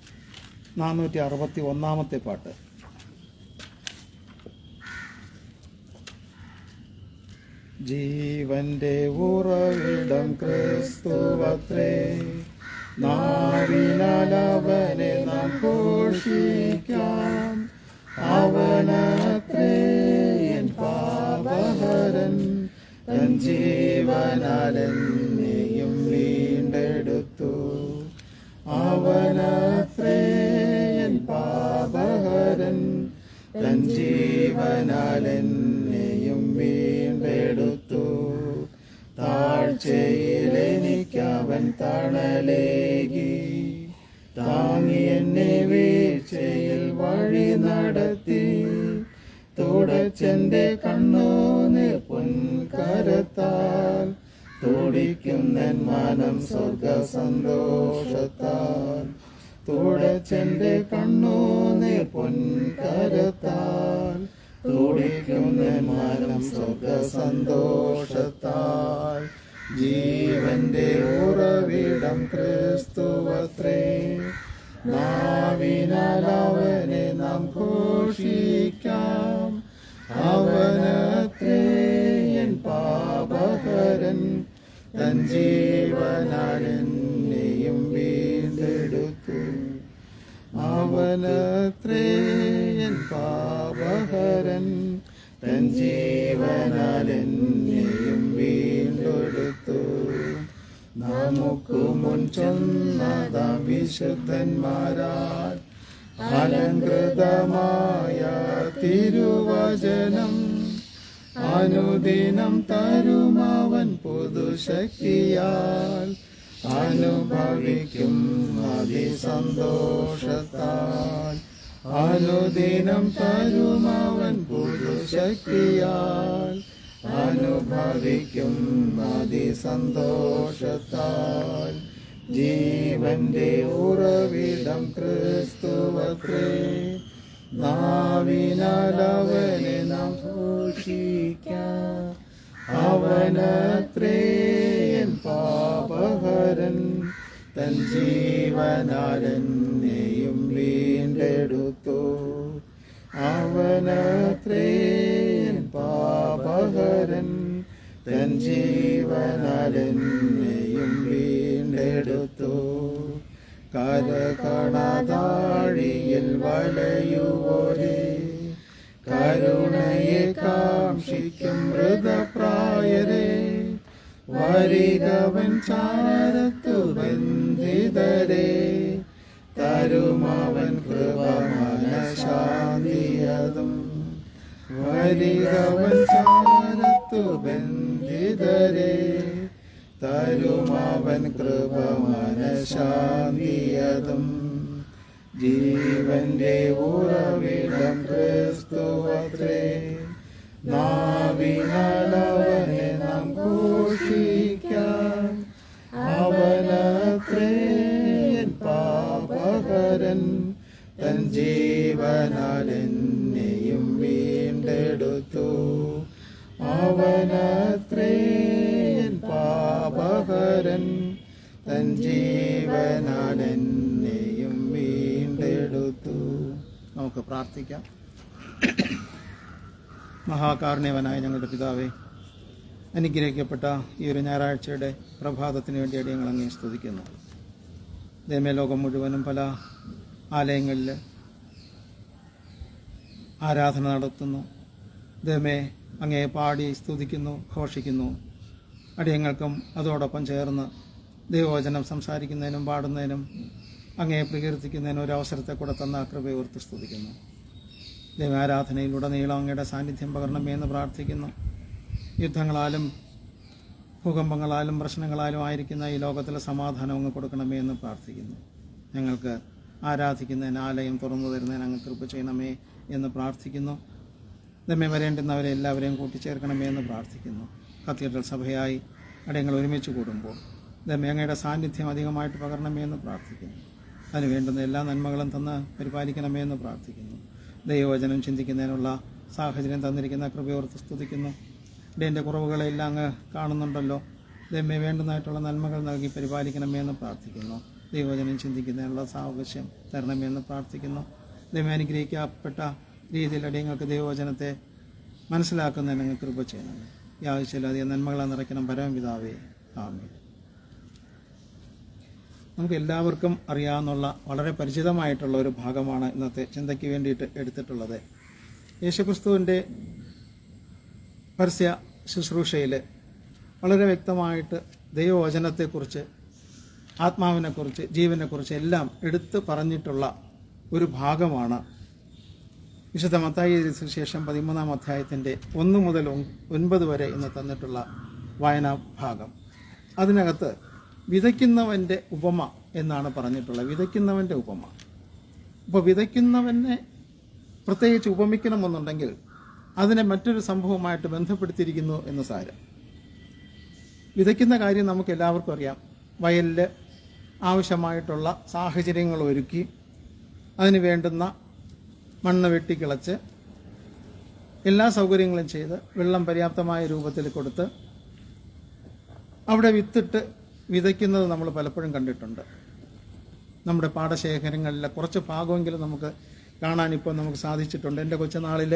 461 പാട്ട്. ജീവന്റെ ഉറവിടം ക്രിസ്തുവത്രേ, നാവിനാൽ അവനെ നാം ഘോഷിക്കാം. അവനത്രേ എൻ പാപഹരൻ, തൻ ജീവനാൽ എന്നെയും വീണ്ടെടുത്തു. അവനത്രേ എൻ പാപഹരൻ, തൻ ജീവനാൽ എന്നെയും വീണ്ടെടുത്തു. താഴ്ചയിലെനിക്കവൻ തണലേകി, താങ്ങി എന്നെ വീഴ്ചയിൽ വഴി നടത്തി. തുടച്ചെന്റെ കണ്ണുനീർ പൊൻകരത്താൽ, തുടിക്കുന്നൻ മനം സ്വർഗ സന്തോഷത്താൽ. തുടച്ചെന്റെ കണ്ണുനീർ പൊൻകരത്താൽ, തുടിക്കുന്നൻ മനം സ്വർഗ സന്തോഷത്താൽ. ജീവന്റെ ഉറവിടം ക്രിസ്തുവത്രേ, നാവിനാൽ അവനെ നാം ഘോഷിക്കാം. അവനത്രേ എൻ പാപഹരൻ, തൻ ജീവനാൽ എന്നെയും വീണ്ടെടുത്തു. അവനത്രേ എൻ പാപഹരൻ, തൻ ജീവനാൽ എന്നെയും വീണ്ടെടുത്തു. നമുക്കു മുൻ ചെന്നതാം വിശുദ്ധന്മാരാൽ അലങ്കൃതമായ തിരുവചനം അനുദിനം തരുമവൻ പുതുശക്തിയാൽ. അനുഭവിക്കും അതിസന്തോഷത്താൽ അനുദിനം തരുമവൻ പുതുശക്തിയാൽ. അനുഭവിക്കും അതിസന്തോഷത്താൽ. ജീവന്റെ ഉറവിടം ക്രിസ്തുവത്രേ, നാവിനാൽ അവനെ നാം സൂക്ഷിക്കാം. അവനത്രേ എൻ പാപഹരൻ, തൻ ജീവനാൽ എന്നെയും വീണ്ടെടുത്തു. അവനത്രേ എൻ പാപഹരൻ, തൻ ജീവനാൽ എന്നെയും വീണ്ടെടുത്തു. കരകണതാഴിയിൽ വലയുവോരേ, കരുണയെ കാക്ഷിക്കും മൃതപ്രായരെ, വരികവൻ ചാരത്തു ബന്ധിതരെ, തരുമവൻ കൃപമനശാന്തിയതും. വരികവൻ ചാരത്തു ബന്ധിതരെ, തരുമവൻ കൃപമനശാന്തിയതും. ജീവന്റെ ഉറവിടം ക്രിസ്തുവത്രേ, നാവിനാൽ അവനെ നാം ഘോഷിക്കാം. അവനത്രേ എൻ പാപഹരൻ, തൻ ജീവനാൽ എന്നെയും വീണ്ടെടുത്തു. അവനത്രേ എൻ പാപഹരൻ, തൻ ജീവനാൽ എന്നെയും വീണ്ടെടുത്തു. നമുക്ക് പ്രാർത്ഥിക്കാം. മഹാകാരുണ്യവനായ ഞങ്ങളുടെ പിതാവേ, അനുഗ്രഹിക്കപ്പെട്ട ഈ ഒരു ഞായറാഴ്ചയുടെ പ്രഭാതത്തിന് വേണ്ടി ഞങ്ങൾ അങ്ങേ സ്തുതിക്കുന്നു. ദൈവമേ, ലോകം മുഴുവനും പല ആലയങ്ങളിൽ ആരാധന നടത്തുന്നു. ദൈവമേ, അങ്ങേ പാടി സ്തുതിക്കുന്നു, ഘോഷിക്കുന്നു. അടിയങ്ങൾക്കും അതോടൊപ്പം ചേർന്ന് ദൈവവചനം സംസാരിക്കുന്നതിനും പാടുന്നതിനും അങ്ങേ പ്രകീർത്തിക്കുന്നതിനും ഒരു അവസരത്തെ കൂടെ തന്ന കൃപയെ ഓർത്ത് സ്തുതിക്കുന്നു. ദൈവാരാധനയിലുടനീളം അങ്ങയുടെ സാന്നിധ്യം പകരണമേ എന്ന് പ്രാർത്ഥിക്കുന്നു. യുദ്ധങ്ങളാലും ഭൂകമ്പങ്ങളാലും പ്രശ്നങ്ങളാലും ആയിരിക്കുന്ന ഈ ലോകത്തിലെ സമാധാനം അങ്ങ് കൊടുക്കണമേ എന്ന് പ്രാർത്ഥിക്കുന്നു. ഞങ്ങൾക്ക് ആരാധിക്കുന്നതിന് ആലയം തുറന്നു തരുന്നതിന് അങ്ങ് കൃപ ചെയ്യണമേ എന്ന് പ്രാർത്ഥിക്കുന്നു. ദമ്മെ വരേണ്ടുന്നവരെ എല്ലാവരെയും കൂട്ടിച്ചേർക്കണമേ എന്ന് പ്രാർത്ഥിക്കുന്നു. കത്തീഡ്രൽ സഭയായി അടയങ്ങൾ ഒരുമിച്ച് കൂടുമ്പോൾ ദമ്മെ അങ്ങയുടെ സാന്നിധ്യം അധികമായിട്ട് പകരണമേ എന്ന് പ്രാർത്ഥിക്കുന്നു. അതിന് വേണ്ടുന്ന എല്ലാ നന്മകളും തന്ന് പരിപാലിക്കണമേ എന്ന് പ്രാർത്ഥിക്കുന്നു. ദൈവവചനം ചിന്തിക്കുന്നതിനുള്ള സാഹചര്യം തന്നിരിക്കുന്ന കൃപയോർത്ത് സ്തുതിക്കുന്നു. എൻ്റെ കുറവുകളെല്ലാം അങ്ങ് കാണുന്നുണ്ടല്ലോ. ദൈവമേ, വേണ്ടുന്നതായിട്ടുള്ള നന്മകൾ നൽകി പരിപാലിക്കണമേ എന്ന് പ്രാർത്ഥിക്കുന്നു. ദൈവവചനം ചിന്തിക്കുന്നതിനുള്ള സാവകാശം തരണമേ എന്ന് പ്രാർത്ഥിക്കുന്നു. ദൈവം അനുഗ്രഹിക്കപ്പെട്ട രീതിയിൽ അടിയങ്ങൾക്ക് ദൈവവചനത്തെ മനസ്സിലാക്കുന്നതിന് അങ്ങ് കൃപ ചെയ്യണമേ. ഈ ആവശ്യമില്ലാതെ നന്മകളെ നിറയ്ക്കണം പരമപിതാവേ, ആമേൻ. നമുക്ക് എല്ലാവർക്കും അറിയാവുന്ന വളരെ പരിചിതമായിട്ടുള്ള ഒരു ഭാഗമാണ് ഇന്നത്തെ ചിന്തയ്ക്ക് വേണ്ടിയിട്ട് എടുത്തിട്ടുള്ളത്. യേശുക്രിസ്തുവിൻ്റെ പരസ്യ ശുശ്രൂഷയിൽ വളരെ വ്യക്തമായിട്ട് ദൈവവചനത്തെക്കുറിച്ച്, ആത്മാവിനെക്കുറിച്ച്, ജീവനെക്കുറിച്ച് എല്ലാം എടുത്തു പറഞ്ഞിട്ടുള്ള ഒരു ഭാഗമാണ് വിശുദ്ധ മത്തായി സുവിശേഷം 13-ാം അധ്യായത്തിൻ്റെ 1 മുതൽ 9 വരെ ഇന്ന് തന്നിട്ടുള്ള വായനാ ഭാഗം. അതിനകത്ത് വിതയ്ക്കുന്നവൻ്റെ ഉപമ എന്നാണ് പറഞ്ഞിട്ടുള്ളത്. വിതയ്ക്കുന്നവൻ്റെ ഉപമ. അപ്പോൾ വിതയ്ക്കുന്നവനെ പ്രത്യേകിച്ച് ഉപമിക്കണമെന്നുണ്ടെങ്കിൽ അതിനെ മറ്റൊരു സംഭവമായിട്ട് ബന്ധപ്പെടുത്തിയിരിക്കുന്നു എന്ന് സാരം. വിതയ്ക്കുന്ന കാര്യം നമുക്ക് എല്ലാവർക്കും അറിയാം. വയലിൽ ആവശ്യമായിട്ടുള്ള സാഹചര്യങ്ങൾ ഒരുക്കി അതിന് വേണ്ടുന്ന മണ്ണ് വെട്ടിക്കിളച്ച് എല്ലാ സൗകര്യങ്ങളും ചെയ്ത് വെള്ളം പര്യാപ്തമായ രൂപത്തിൽ കൊടുത്ത് അവിടെ വിത്തിട്ട് വിതയ്ക്കുന്നത് നമ്മൾ പലപ്പോഴും കണ്ടിട്ടുണ്ട്. നമ്മുടെ പാടശേഖരങ്ങളിലെ കുറച്ച് ഭാഗമെങ്കിലും നമുക്ക് കാണാനിപ്പോൾ നമുക്ക് സാധിച്ചിട്ടുണ്ട്. എൻ്റെ കൊച്ചുനാളിൽ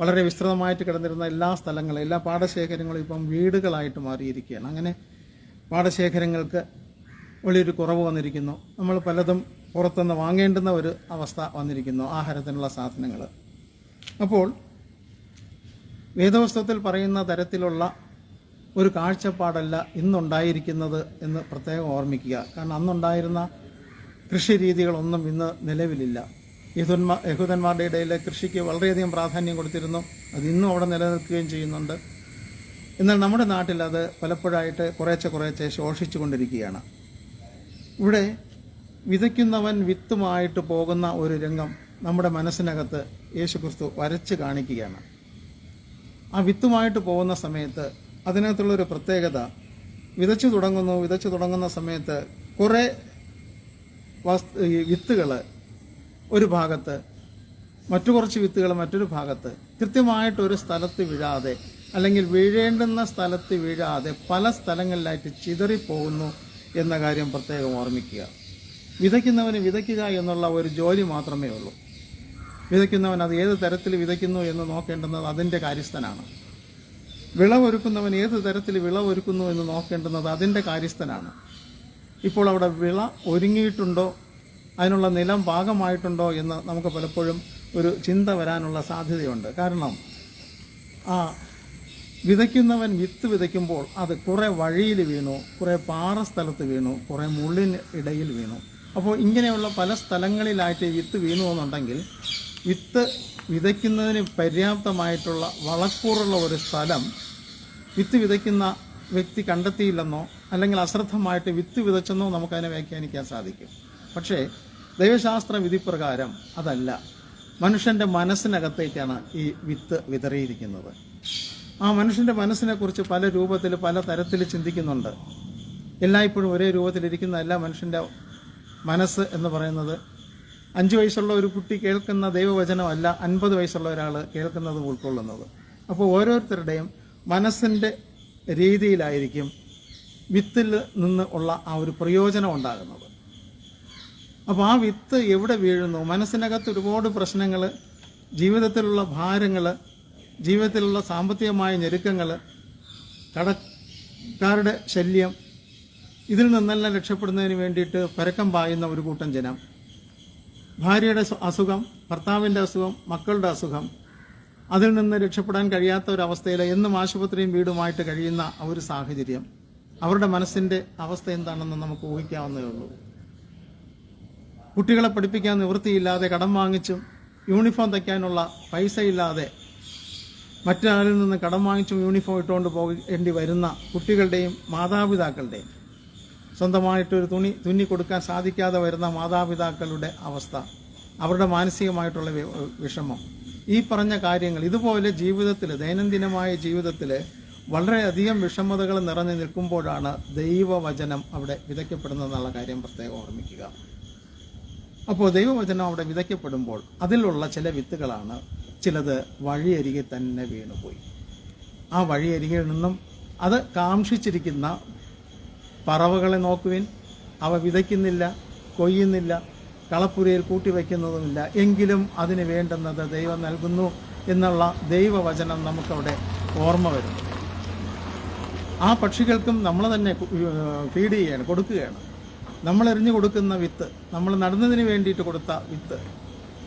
വളരെ വിസ്തൃതമായിട്ട് കിടന്നിരുന്ന എല്ലാ സ്ഥലങ്ങളും, എല്ലാ പാടശേഖരങ്ങളും ഇപ്പം വീടുകളായിട്ട് മാറിയിരിക്കുകയാണ്. അങ്ങനെ പാടശേഖരങ്ങൾക്ക് വലിയൊരു കുറവ് വന്നിരിക്കുന്നു. നമ്മൾ പലതും പുറത്തുനിന്ന് വാങ്ങേണ്ടുന്ന ഒരു അവസ്ഥ വന്നിരിക്കുന്നു, ആഹാരത്തിനുള്ള സാധനങ്ങൾ. അപ്പോൾ വേദപുസ്തകത്തിൽ പറയുന്ന തരത്തിലുള്ള ഒരു കാഴ്ചപ്പാടല്ല ഇന്നുണ്ടായിരിക്കുന്നത് എന്ന് പ്രത്യേകം ഓർമ്മിക്കുക. കാരണം അന്നുണ്ടായിരുന്ന കൃഷി രീതികളൊന്നും ഇന്ന് നിലവിലില്ല. യഹൂദന്മാരുടെ ഇടയിൽ കൃഷിക്ക് വളരെയധികം പ്രാധാന്യം കൊടുത്തിരുന്നു. അത് ഇന്നും അവിടെ നിലനിൽക്കുകയും ചെയ്യുന്നുണ്ട്. എന്നാൽ നമ്മുടെ നാട്ടിൽ അത് പലപ്പോഴായിട്ട് കുറേശ്ശെ ശോഷിച്ചു കൊണ്ടിരിക്കുകയാണ്. ഇവിടെ വിതയ്ക്കുന്നവൻ വിത്തുമായിട്ട് പോകുന്ന ഒരു രംഗം നമ്മുടെ മനസ്സിനകത്ത് യേശുക്രിസ്തു വരച്ച് കാണിക്കുകയാണ്. ആ വിത്തുമായിട്ട് പോകുന്ന സമയത്ത് അതിനകത്തുള്ളൊരു പ്രത്യേകത, വിതച്ചു തുടങ്ങുന്ന സമയത്ത് കുറേ വിത്തുകൾ ഒരു ഭാഗത്ത്, മറ്റു കുറച്ച് വിത്തുകൾ മറ്റൊരു ഭാഗത്ത്, കൃത്യമായിട്ടൊരു സ്ഥലത്ത് വീഴാതെ അല്ലെങ്കിൽ വീഴേണ്ടുന്ന സ്ഥലത്ത് വീഴാതെ പല സ്ഥലങ്ങളിലായിട്ട് ചിതറിപ്പോകുന്നു എന്ന കാര്യം പ്രത്യേകം ഓർമ്മിക്കുക. വിതയ്ക്കുന്നവന് വിതയ്ക്കുക എന്നുള്ള ഒരു ജോലി മാത്രമേ ഉള്ളൂ. വിതയ്ക്കുന്നവൻ അത് ഏത് തരത്തിൽ വിതയ്ക്കുന്നു എന്ന് നോക്കേണ്ടുന്നത് അതിൻ്റെ കാര്യസ്ഥനാണ്. വിളവൊരുക്കുന്നവൻ ഏത് തരത്തിൽ വിളവൊരുക്കുന്നു എന്ന് നോക്കേണ്ടുന്നത് അതിൻ്റെ കാര്യസ്ഥനാണ്. ഇപ്പോൾ അവിടെ വിള ഒരുങ്ങിയിട്ടുണ്ടോ, അതിനുള്ള നിലം പാകമായിട്ടുണ്ടോ എന്ന് നമുക്ക് പലപ്പോഴും ഒരു ചിന്ത വരാനുള്ള സാധ്യതയുണ്ട്. കാരണം വിതയ്ക്കുന്നവൻ വിത്ത് വിതയ്ക്കുമ്പോൾ അത് കുറേ വഴിയിൽ വീണു, കുറേ പാറ സ്ഥലത്ത് വീണു, കുറേ മുള്ളിന് ഇടയിൽ വീണു. അപ്പോൾ ഇങ്ങനെയുള്ള പല സ്ഥലങ്ങളിലായിട്ട് വിത്ത് വീണു എന്നുണ്ടെങ്കിൽ വിത്ത് വിതയ്ക്കുന്നതിന് പര്യാപ്തമായിട്ടുള്ള വളക്കൂറുള്ള ഒരു സ്ഥലം വിത്ത് വിതയ്ക്കുന്ന വ്യക്തി കണ്ടെത്തിയില്ലെന്നോ അല്ലെങ്കിൽ അശ്രദ്ധമായിട്ട് വിത്ത് വിതച്ചെന്നോ നമുക്കതിനെ വ്യാഖ്യാനിക്കാൻ സാധിക്കും. പക്ഷേ ദൈവശാസ്ത്ര വിധിപ്രകാരം അതല്ല. മനുഷ്യൻ്റെ മനസ്സിനകത്തേക്കാണ് ഈ വിത്ത് വിതറിയിരിക്കുന്നത്. ആ മനുഷ്യൻ്റെ മനസ്സിനെക്കുറിച്ച് പല രൂപത്തിൽ പല തരത്തിൽ ചിന്തിക്കുന്നുണ്ട്. എല്ലായ്പ്പോഴും ഒരേ രൂപത്തിലിരിക്കുന്നതല്ല മനുഷ്യൻ്റെ മനസ്സ് എന്ന് പറയുന്നത്. 5 വയസ്സുള്ള ഒരു കുട്ടി കേൾക്കുന്ന ദൈവവചനമല്ല 50 വയസ്സുള്ള ഒരാൾ കേൾക്കുന്നത് ഉൾക്കൊള്ളുന്നത്. അപ്പോൾ ഓരോരുത്തരുടെയും മനസ്സിൻ്റെ രീതിയിലായിരിക്കും വിത്തിൽ നിന്ന് ഉള്ള ആ ഒരു പ്രയോജനം ഉണ്ടാകുന്നത്. അപ്പോൾ ആ വിത്ത് എവിടെ വീഴുന്നു, മനസ്സിനകത്ത് ഒരുപാട് പ്രശ്നങ്ങൾ, ജീവിതത്തിലുള്ള ഭാരങ്ങൾ, ജീവിതത്തിലുള്ള സാമ്പത്തികമായ ഞെരുക്കങ്ങൾ, കടക്കാരുടെ ശല്യം, ഇതിൽ നിന്നെല്ലാം രക്ഷപ്പെടുന്നതിന് വേണ്ടിയിട്ട് പരക്കം പായുന്ന ഒരു കൂട്ടം ജനം, ഭാര്യയുടെ അസുഖം, ഭർത്താവിൻ്റെ അസുഖം, മക്കളുടെ അസുഖം, അതിൽ നിന്ന് രക്ഷപ്പെടാൻ കഴിയാത്ത ഒരവസ്ഥയിൽ എന്നും ആശുപത്രിയും വീടുമായിട്ട് കഴിയുന്ന ഒരു സാഹചര്യം, അവരുടെ മനസ്സിൻ്റെ അവസ്ഥ എന്താണെന്ന് നമുക്ക് ഊഹിക്കാവുന്നതേ ഉള്ളൂ. കുട്ടികളെ പഠിപ്പിക്കാൻ നിവൃത്തിയില്ലാതെ കടം വാങ്ങിച്ചും യൂണിഫോം തയ്ക്കാനുള്ള പൈസ ഇല്ലാതെ മറ്റൊരാളിൽ നിന്ന് കടം വാങ്ങിച്ചും യൂണിഫോം ഇട്ടുകൊണ്ട് പോകേണ്ടി വരുന്ന കുട്ടികളുടെയും മാതാപിതാക്കളുടെയും, സ്വന്തമായിട്ടൊരു തുന്നി കൊടുക്കാൻ സാധിക്കാതെ വരുന്ന മാതാപിതാക്കളുടെ അവസ്ഥ, അവരുടെ മാനസികമായിട്ടുള്ള വിഷമം, ഈ പറഞ്ഞ കാര്യങ്ങൾ, ഇതുപോലെ ജീവിതത്തിൽ, ദൈനംദിനമായ ജീവിതത്തിൽ വളരെയധികം വിഷമതകൾ നിറഞ്ഞു നിൽക്കുമ്പോഴാണ് ദൈവവചനം അവിടെ വിതയ്ക്കപ്പെടുന്നതെന്നുള്ള കാര്യം പ്രത്യേകം ഓർമ്മിക്കുക. അപ്പോൾ ദൈവവചനം അവിടെ വിതയ്ക്കപ്പെടുമ്പോൾ അതിലുള്ള ചില വിത്തുകളാണ് ചിലത് വഴിയരികെ തന്നെ വീണുപോയി. ആ വഴിയരികിൽ നിന്നും അത് കാംക്ഷിച്ചിരിക്കുന്ന പറവകളെ നോക്കുവിൻ, അവ വിതയ്ക്കുന്നില്ല, കൊയ്യുന്നില്ല, കളപ്പുരയിൽ കൂട്ടിവെക്കുന്നതുമില്ല, എങ്കിലും അതിന് വേണ്ടുന്നത് ദൈവം നൽകുന്നു എന്നുള്ള ദൈവവചനം നമുക്കവിടെ ഓർമ്മ വരുന്നു. ആ പക്ഷികൾക്കും നമ്മൾ തന്നെ ഫീഡ് ചെയ്യാണ്, കൊടുക്കുകയാണ്. നമ്മൾ എറിഞ്ഞു കൊടുക്കുന്ന വിത്ത്, നമ്മൾ നടുന്നതിന് വേണ്ടിയിട്ട് കൊടുത്ത വിത്ത്,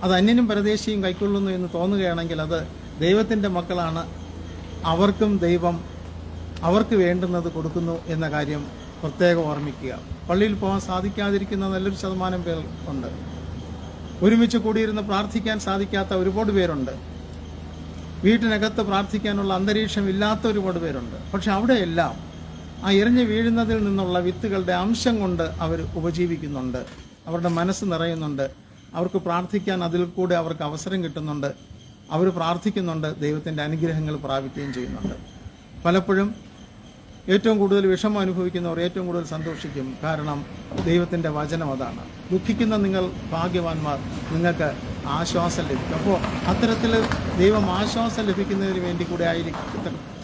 അത് അന്യനും പരദേശിയും കൈക്കൊള്ളുന്നു എന്ന് തോന്നുകയാണെങ്കിൽ അത് ദൈവത്തിൻ്റെ മക്കളാണ്, അവർക്കും ദൈവം അവർക്ക് വേണ്ടുന്നത് കൊടുക്കുന്നു എന്ന കാര്യം പ്രത്യേകം ഓർമ്മിക്കുക. പള്ളിയിൽ പോകാൻ സാധിക്കാതിരിക്കുന്ന നല്ലൊരു ശതമാനം പേർ ഉണ്ട്. ഒരുമിച്ച് കൂടിയിരുന്ന് പ്രാർത്ഥിക്കാൻ സാധിക്കാത്ത ഒരുപാട് പേരുണ്ട്. വീട്ടിനകത്ത് പ്രാർത്ഥിക്കാനുള്ള അന്തരീക്ഷം ഇല്ലാത്ത ഒരുപാട് പേരുണ്ട്. പക്ഷെ അവിടെയെല്ലാം ആ എറിഞ്ഞു വീഴുന്നതിൽ നിന്നുള്ള വിത്തുകളുടെ അംശം കൊണ്ട് അവർ ഉപജീവിക്കുന്നുണ്ട്. അവരുടെ മനസ്സ് നിറയുന്നുണ്ട്. അവർക്ക് പ്രാർത്ഥിക്കാൻ അതിൽ കൂടെ അവർക്ക് അവസരം കിട്ടുന്നുണ്ട്. അവർ പ്രാർത്ഥിക്കുന്നുണ്ട്, ദൈവത്തിൻ്റെ അനുഗ്രഹങ്ങൾ പ്രാപിക്കുകയും ചെയ്യുന്നുണ്ട്. പലപ്പോഴും ഏറ്റവും കൂടുതൽ വിഷമം അനുഭവിക്കുന്നവർ ഏറ്റവും കൂടുതൽ സന്തോഷിക്കും. കാരണം ദൈവത്തിൻ്റെ വചനം അതാണ്. ദുഃഖിക്കുന്ന നിങ്ങൾ ഭാഗ്യവാന്മാർ, നിങ്ങൾക്ക് ആശ്വാസം ലഭിക്കും. അപ്പോൾ അത്തരത്തിൽ ദൈവം ആശ്വാസം ലഭിക്കുന്നതിന് വേണ്ടി കൂടെ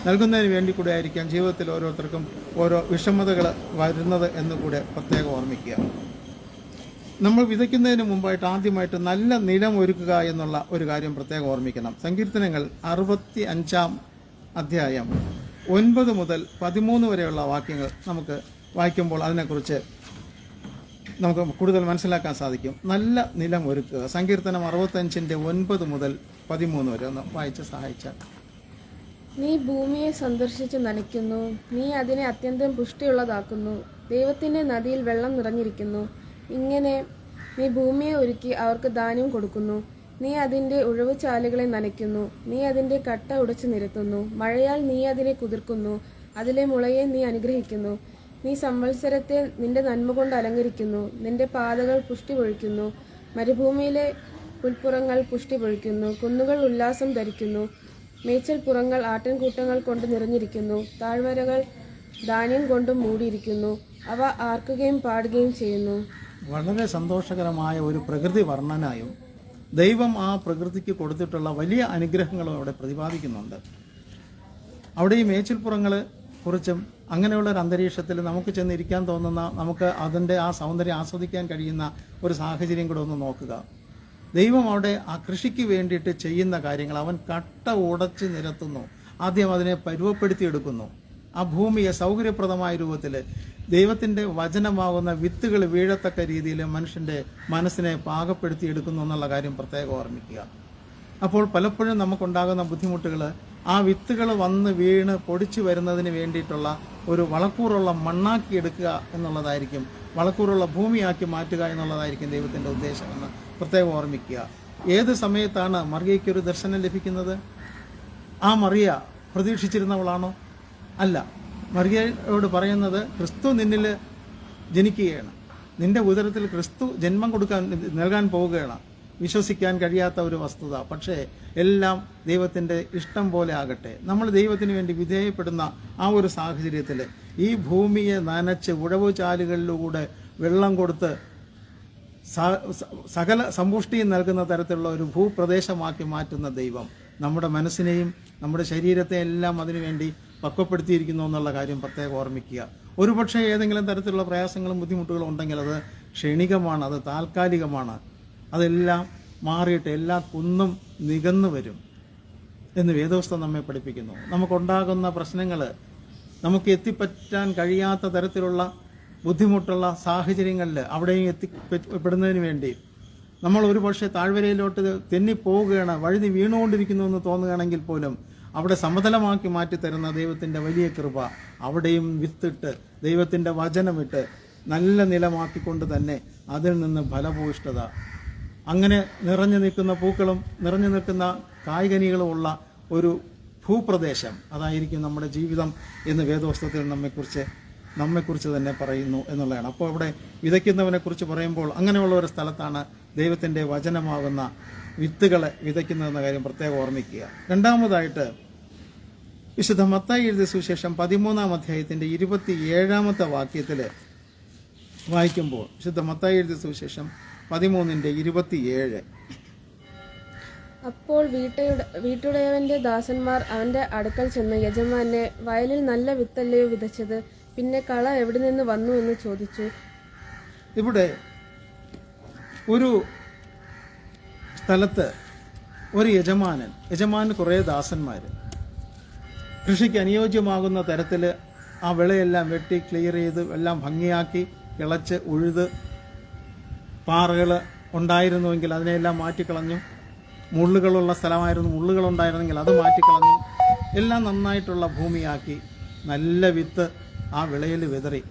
നൽകുന്നതിന് വേണ്ടി കൂടെ ആയിരിക്കാം ജീവിതത്തിൽ ഓരോരുത്തർക്കും ഓരോ വിഷമതകൾ വരുന്നത് എന്ന് കൂടെ പ്രത്യേകം ഓർമ്മിക്കുക. നമ്മൾ വിതയ്ക്കുന്നതിന് മുമ്പായിട്ട് ആദ്യമായിട്ട് നല്ല നിലം ഒരുക്കുക എന്നുള്ള ഒരു കാര്യം പ്രത്യേകം ഓർമ്മിക്കണം. സങ്കീർത്തനങ്ങൾ 65-ാം അധ്യായം 9 മുതൽ 13 വരെയുള്ള വാക്യങ്ങൾ നമുക്ക് വായിക്കുമ്പോൾ അതിനെക്കുറിച്ച് നമുക്ക് കൂടുതൽ മനസ്സിലാക്കാൻ സാധിക്കും. നല്ല നിലം ഒരുക്കുക. സങ്കീർത്തനം 65-ന്റെ 9 മുതൽ 13 വരെ ഒന്ന് വായിച്ച് സഹായിച്ചാൽ. നീ ഭൂമിയെ സന്ദർശിച്ച് നനയ്ക്കുന്നു, നീ അതിനെ അത്യന്തം പുഷ്ടിയുള്ളതാക്കുന്നു. ദൈവത്തിൻ്റെ നദിയിൽ വെള്ളം നിറഞ്ഞിരിക്കുന്നു. ഇങ്ങനെ നീ ഭൂമിയെ ഒരുക്കി അവർക്ക് ധാന്യം കൊടുക്കുന്നു. നീ അതിൻ്റെ ഉഴവുചാലുകളെ നനയ്ക്കുന്നു, നീ അതിൻ്റെ കട്ട ഉടച്ചു നിരത്തുന്നു. മഴയാൽ നീ അതിനെ കുതിർക്കുന്നു, അതിലെ മുളയെ നീ അനുഗ്രഹിക്കുന്നു. നീ സംവത്സരത്തെ നിന്റെ നന്മ കൊണ്ട് അലങ്കരിക്കുന്നു. നിന്റെ പാതകൾ പുഷ്ടി പൊഴിക്കുന്നു. മരുഭൂമിയിലെ പുൽപ്പുറങ്ങൾ പുഷ്ടി പൊഴിക്കുന്നു. കുന്നുകൾ ഉല്ലാസം ധരിക്കുന്നു. മേച്ചൽപ്പുറങ്ങൾ ആട്ടിൻകൂട്ടങ്ങൾ കൊണ്ട് നിറഞ്ഞിരിക്കുന്നു. താഴ്വരകൾ ധാന്യം കൊണ്ട് മൂടിയിരിക്കുന്നു. അവ ആർക്കുകയും പാടുകയും ചെയ്യുന്നു. വളരെ സന്തോഷകരമായ ഒരു പ്രകൃതി വർണ്ണനായും ദൈവം ആ പ്രകൃതിക്ക് കൊടുത്തിട്ടുള്ള വലിയ അനുഗ്രഹങ്ങളും അവിടെ പ്രതിപാദിക്കുന്നുണ്ട്. അവിടെ ഈ മേച്ചിൽപ്പുറങ്ങളെ കുറിച്ചും അങ്ങനെയുള്ള ഒരു അന്തരീക്ഷത്തിൽ നമുക്ക് ചെന്നിരിക്കാൻ തോന്നുന്ന, നമുക്ക് അതിൻ്റെ ആ സൗന്ദര്യം ആസ്വദിക്കാൻ കഴിയുന്ന ഒരു സാഹചര്യം കൂടെ ഒന്ന് നോക്കുക. ദൈവം അവിടെ ആ കൃഷിക്ക് വേണ്ടിയിട്ട് ചെയ്യുന്ന കാര്യങ്ങൾ, അവൻ കട്ട ഉടച്ച് നിരത്തുന്നു. ആദ്യം അതിനെ പരുവപ്പെടുത്തിയെടുക്കുന്നു. ആ ഭൂമിയെ സൗകര്യപ്രദമായ രൂപത്തിൽ ദൈവത്തിൻ്റെ വചനമാകുന്ന വിത്തുകൾ വീഴത്തക്ക രീതിയിൽ മനുഷ്യൻ്റെ മനസ്സിനെ പാകപ്പെടുത്തിയെടുക്കുന്നു എന്നുള്ള കാര്യം പ്രത്യേകം ഓർമ്മിക്കുക. അപ്പോൾ പലപ്പോഴും നമുക്കുണ്ടാകുന്ന ബുദ്ധിമുട്ടുകൾ ആ വിത്തുകൾ വന്ന് വീണ് പൊടിച്ചു വരുന്നതിന് വേണ്ടിയിട്ടുള്ള ഒരു വളക്കൂറുള്ള മണ്ണാക്കി എടുക്കുക എന്നുള്ളതായിരിക്കും, വളക്കൂറുള്ള ഭൂമിയാക്കി മാറ്റുക എന്നുള്ളതായിരിക്കും ദൈവത്തിൻ്റെ ഉദ്ദേശമെന്ന് പ്രത്യേകം ഓർമ്മിക്കുക. ഏത് സമയത്താണ് മറിയയ്ക്കൊരു ദർശനം ലഭിക്കുന്നത്? ആ മറിയ പ്രതീക്ഷിച്ചിരുന്നവളാണോ? അല്ല. മറിയയോട് പറയുന്നത്, ക്രിസ്തു നിന്നിൽ ജനിക്കുകയാണ്, നിന്റെ ഉദരത്തിൽ ക്രിസ്തു ജന്മം നൽകാൻ പോവുകയാണ്. വിശ്വസിക്കാൻ കഴിയാത്ത ഒരു വസ്തുത. പക്ഷേ എല്ലാം ദൈവത്തിൻ്റെ ഇഷ്ടം പോലെ ആകട്ടെ. നമ്മൾ ദൈവത്തിന് വേണ്ടി വിധേയപ്പെടുന്ന ആ ഒരു സാഹചര്യത്തിൽ ഈ ഭൂമിയെ നനച്ച് ഉഴവുചാലുകളിലൂടെ വെള്ളം കൊടുത്ത് സകല സമ്പുഷ്ടിയും നൽകുന്ന തരത്തിലുള്ള ഒരു ഭൂപ്രദേശമാക്കി മാറ്റുന്ന ദൈവം നമ്മുടെ മനസ്സിനെയും നമ്മുടെ ശരീരത്തെ എല്ലാം അതിനുവേണ്ടി പക്വപ്പെടുത്തിയിരിക്കുന്നു എന്നുള്ള കാര്യം പ്രത്യേകം ഓർമ്മിക്കുക. ഒരുപക്ഷെ ഏതെങ്കിലും തരത്തിലുള്ള പ്രയാസങ്ങളും ബുദ്ധിമുട്ടുകളും ഉണ്ടെങ്കിൽ അത് ക്ഷണികമാണ്, അത് താൽക്കാലികമാണ്. അതെല്ലാം മാറിയിട്ട് എല്ലാ കുന്നും നികന്നു വരും എന്ന് വേദപുസ്തകം നമ്മെ പഠിപ്പിക്കുന്നു. നമുക്കുണ്ടാകുന്ന പ്രശ്നങ്ങൾ, നമുക്ക് എത്തിപ്പറ്റാൻ കഴിയാത്ത തരത്തിലുള്ള ബുദ്ധിമുട്ടുള്ള സാഹചര്യങ്ങളിൽ അവിടെയും എത്തിപ്പെടുന്നതിന് വേണ്ടി നമ്മൾ ഒരു പക്ഷേ താഴ്വരയിലോട്ട് തെന്നിപ്പോവുകയാണ്, വഴുതി വീണുകൊണ്ടിരിക്കുന്നു എന്ന് തോന്നുകയാണെങ്കിൽ പോലും അവിടെ സമതലമാക്കി മാറ്റിത്തരുന്ന ദൈവത്തിൻ്റെ വലിയ കൃപ, അവിടെയും വിത്തിട്ട് ദൈവത്തിൻ്റെ വചനമിട്ട് നല്ല നിലമാക്കിക്കൊണ്ട് തന്നെ അതിൽ നിന്ന് ഫലഭൂയിഷ്ഠത, അങ്ങനെ നിറഞ്ഞു നിൽക്കുന്ന പൂക്കളും നിറഞ്ഞു നിൽക്കുന്ന കായ്കനികളും ഉള്ള ഒരു ഭൂപ്രദേശം, അതായിരിക്കും നമ്മുടെ ജീവിതം എന്ന് വേദപുസ്തകത്തിൽ നമ്മെക്കുറിച്ച് തന്നെ പറയുന്നു എന്നുള്ളതാണ്. അപ്പോൾ അവിടെ വിതയ്ക്കുന്നവനെക്കുറിച്ച് പറയുമ്പോൾ അങ്ങനെയുള്ള ഒരു സ്ഥലത്താണ് ദൈവത്തിൻ്റെ വചനമാകുന്ന വിത്തുകളെ വിതയ്ക്കുന്നതെന്ന കാര്യം പ്രത്യേകം ഓർമ്മിക്കുക. രണ്ടാമതായിട്ട് വിശുദ്ധ മത്തായി എഴുതിയ സുവിശേഷം 13-ാം അധ്യായത്തിൻ്റെ 27-ാമത്തെ വാക്യത്തിൽ വായിക്കുമ്പോൾ, വിശുദ്ധ മത്തായി എഴുതിയ സുവിശേഷം 13:27, അപ്പോൾ വീട്ടുടയവന്റെ ദാസന്മാർ അവന്റെ അടുക്കൽ ചെന്ന് യജമാനെ, വയലിൽ നല്ല വിത്തല്ലയോ വിതച്ചത്, പിന്നെ കള എവിടെ നിന്ന് വന്നു എന്ന് ചോദിച്ചു. ഇവിടെ ഒരു സ്ഥലത്ത് ഒരു യജമാന് കുറേ ദാസന്മാർ, കൃഷിക്ക് അനുയോജ്യമാകുന്ന തരത്തിൽ ആ വിളയെല്ലാം വെട്ടി ക്ലിയർ ചെയ്ത് എല്ലാം ഭംഗിയാക്കി കിളച്ച് ഉഴുത്, പാറകൾ ഉണ്ടായിരുന്നുവെങ്കിൽ അതിനെല്ലാം മാറ്റിക്കളഞ്ഞു, മുള്ളുകളുള്ള സ്ഥലമായിരുന്നു, മുള്ളുകളുണ്ടായിരുന്നെങ്കിൽ അത് മാറ്റിക്കളഞ്ഞു, എല്ലാം നന്നായിട്ടുള്ള ഭൂമിയാക്കി നല്ല വിത്ത് ആ വിളയിൽ വിതറി.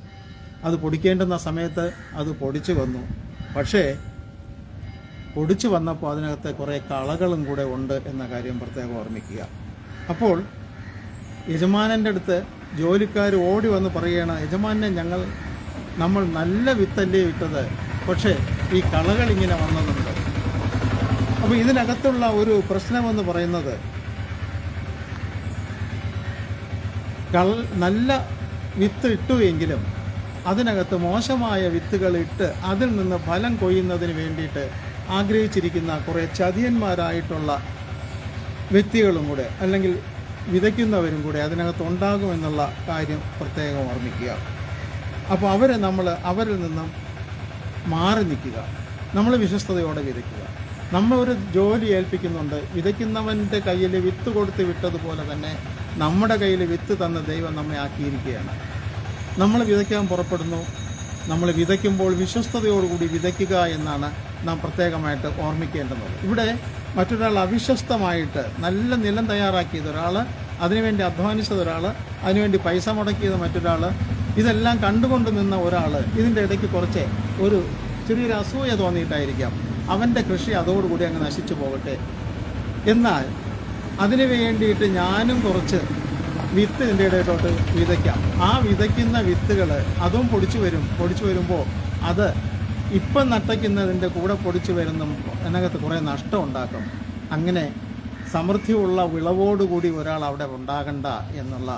അത് പൊടിക്കേണ്ടുന്ന സമയത്ത് അത് പൊടിച്ചു വന്നു. പക്ഷേ പൊടിച്ചു വന്നപ്പോൾ അതിനകത്ത് കുറേ കളകളും കൂടെ ഉണ്ട് എന്ന കാര്യം പ്രത്യേകം ഓർമ്മിക്കുക. അപ്പോൾ യജമാനൻ്റെ അടുത്ത് ജോലിക്കാർ ഓടി വന്ന് പറയുകയാണ്, യജമാനെ, നമ്മൾ നല്ല വിത്തല്ലേ ഇട്ടത്, പക്ഷേ ഈ കളകൾ ഇങ്ങനെ വന്നതുണ്ട്. അപ്പോൾ ഇതിനകത്തുള്ള ഒരു പ്രശ്നമെന്ന് പറയുന്നത്, നല്ല വിത്ത് ഇട്ടു എങ്കിലും അതിനകത്ത് മോശമായ വിത്തുകൾ ഇട്ട് അതിൽ നിന്ന് ഫലം കൊയ്യുന്നതിന് വേണ്ടിയിട്ട് ആഗ്രഹിച്ചിരിക്കുന്ന കുറേ ചതിയന്മാരായിട്ടുള്ള വ്യക്തികളും കൂടെ, അല്ലെങ്കിൽ വിതയ്ക്കുന്നവരും കൂടെ അതിനകത്ത് ഉണ്ടാകുമെന്നുള്ള കാര്യം പ്രത്യേകം ഓർമ്മിക്കുക. അപ്പോൾ അവരിൽ നിന്നും മാറി നിൽക്കുക, നമ്മൾ വിശ്വസ്തയോടെ വിതയ്ക്കുക. നമ്മൾ ഒരു ജോലി ഏൽപ്പിക്കുന്നുണ്ട്, വിതയ്ക്കുന്നവൻ്റെ കയ്യിൽ വിത്ത് കൊടുത്ത് വിട്ടതുപോലെ തന്നെ നമ്മുടെ കയ്യിൽ വിത്ത് തന്ന ദൈവം നമ്മെ ആക്കിയിരിക്കുകയാണ്. നമ്മൾ വിതയ്ക്കാൻ പുറപ്പെടുന്നു, നമ്മൾ വിതയ്ക്കുമ്പോൾ വിശ്വസ്തയോടുകൂടി വിതയ്ക്കുക എന്നാണ് നാം പ്രത്യേകമായിട്ട് ഓർമ്മിക്കേണ്ടുന്നത്. ഇവിടെ മറ്റൊരാൾ അവിശ്വസ്തമായിട്ട് നല്ല നിലം തയ്യാറാക്കിയത്, ഒരാൾ അതിനുവേണ്ടി അധ്വാനിച്ചത് ഒരാൾ, അതിനുവേണ്ടി പൈസ മുടക്കിയത് മറ്റൊരാൾ, ഇതെല്ലാം കണ്ടുകൊണ്ട് നിന്ന ഒരാൾ ഇതിൻ്റെ ഇടയ്ക്ക് കുറച്ച് ഒരു ചെറിയൊരു അസൂയ തോന്നിയിട്ടായിരിക്കാം അവൻ്റെ കൃഷി അതോടുകൂടി അങ്ങ് നശിച്ചു പോകട്ടെ. എന്നാൽ അതിനു വേണ്ടിയിട്ട് ഞാനും കുറച്ച് വിത്ത് ഇതിൻ്റെ ഇടയിലോട്ട് വിതയ്ക്കാം. ആ വിതയ്ക്കുന്ന വിത്തുകൾ അതും പൊടിച്ചു വരുമ്പോൾ അത് ഇപ്പം നട്ടയ്ക്കുന്നതിൻ്റെ കൂടെ പൊടിച്ചു വരുന്ന അതിനകത്ത് കുറേ നഷ്ടം ഉണ്ടാക്കും. അങ്ങനെ സമൃദ്ധിയുള്ള വിളവോടുകൂടി ഒരാൾ അവിടെ ഉണ്ടാകണ്ട എന്നുള്ള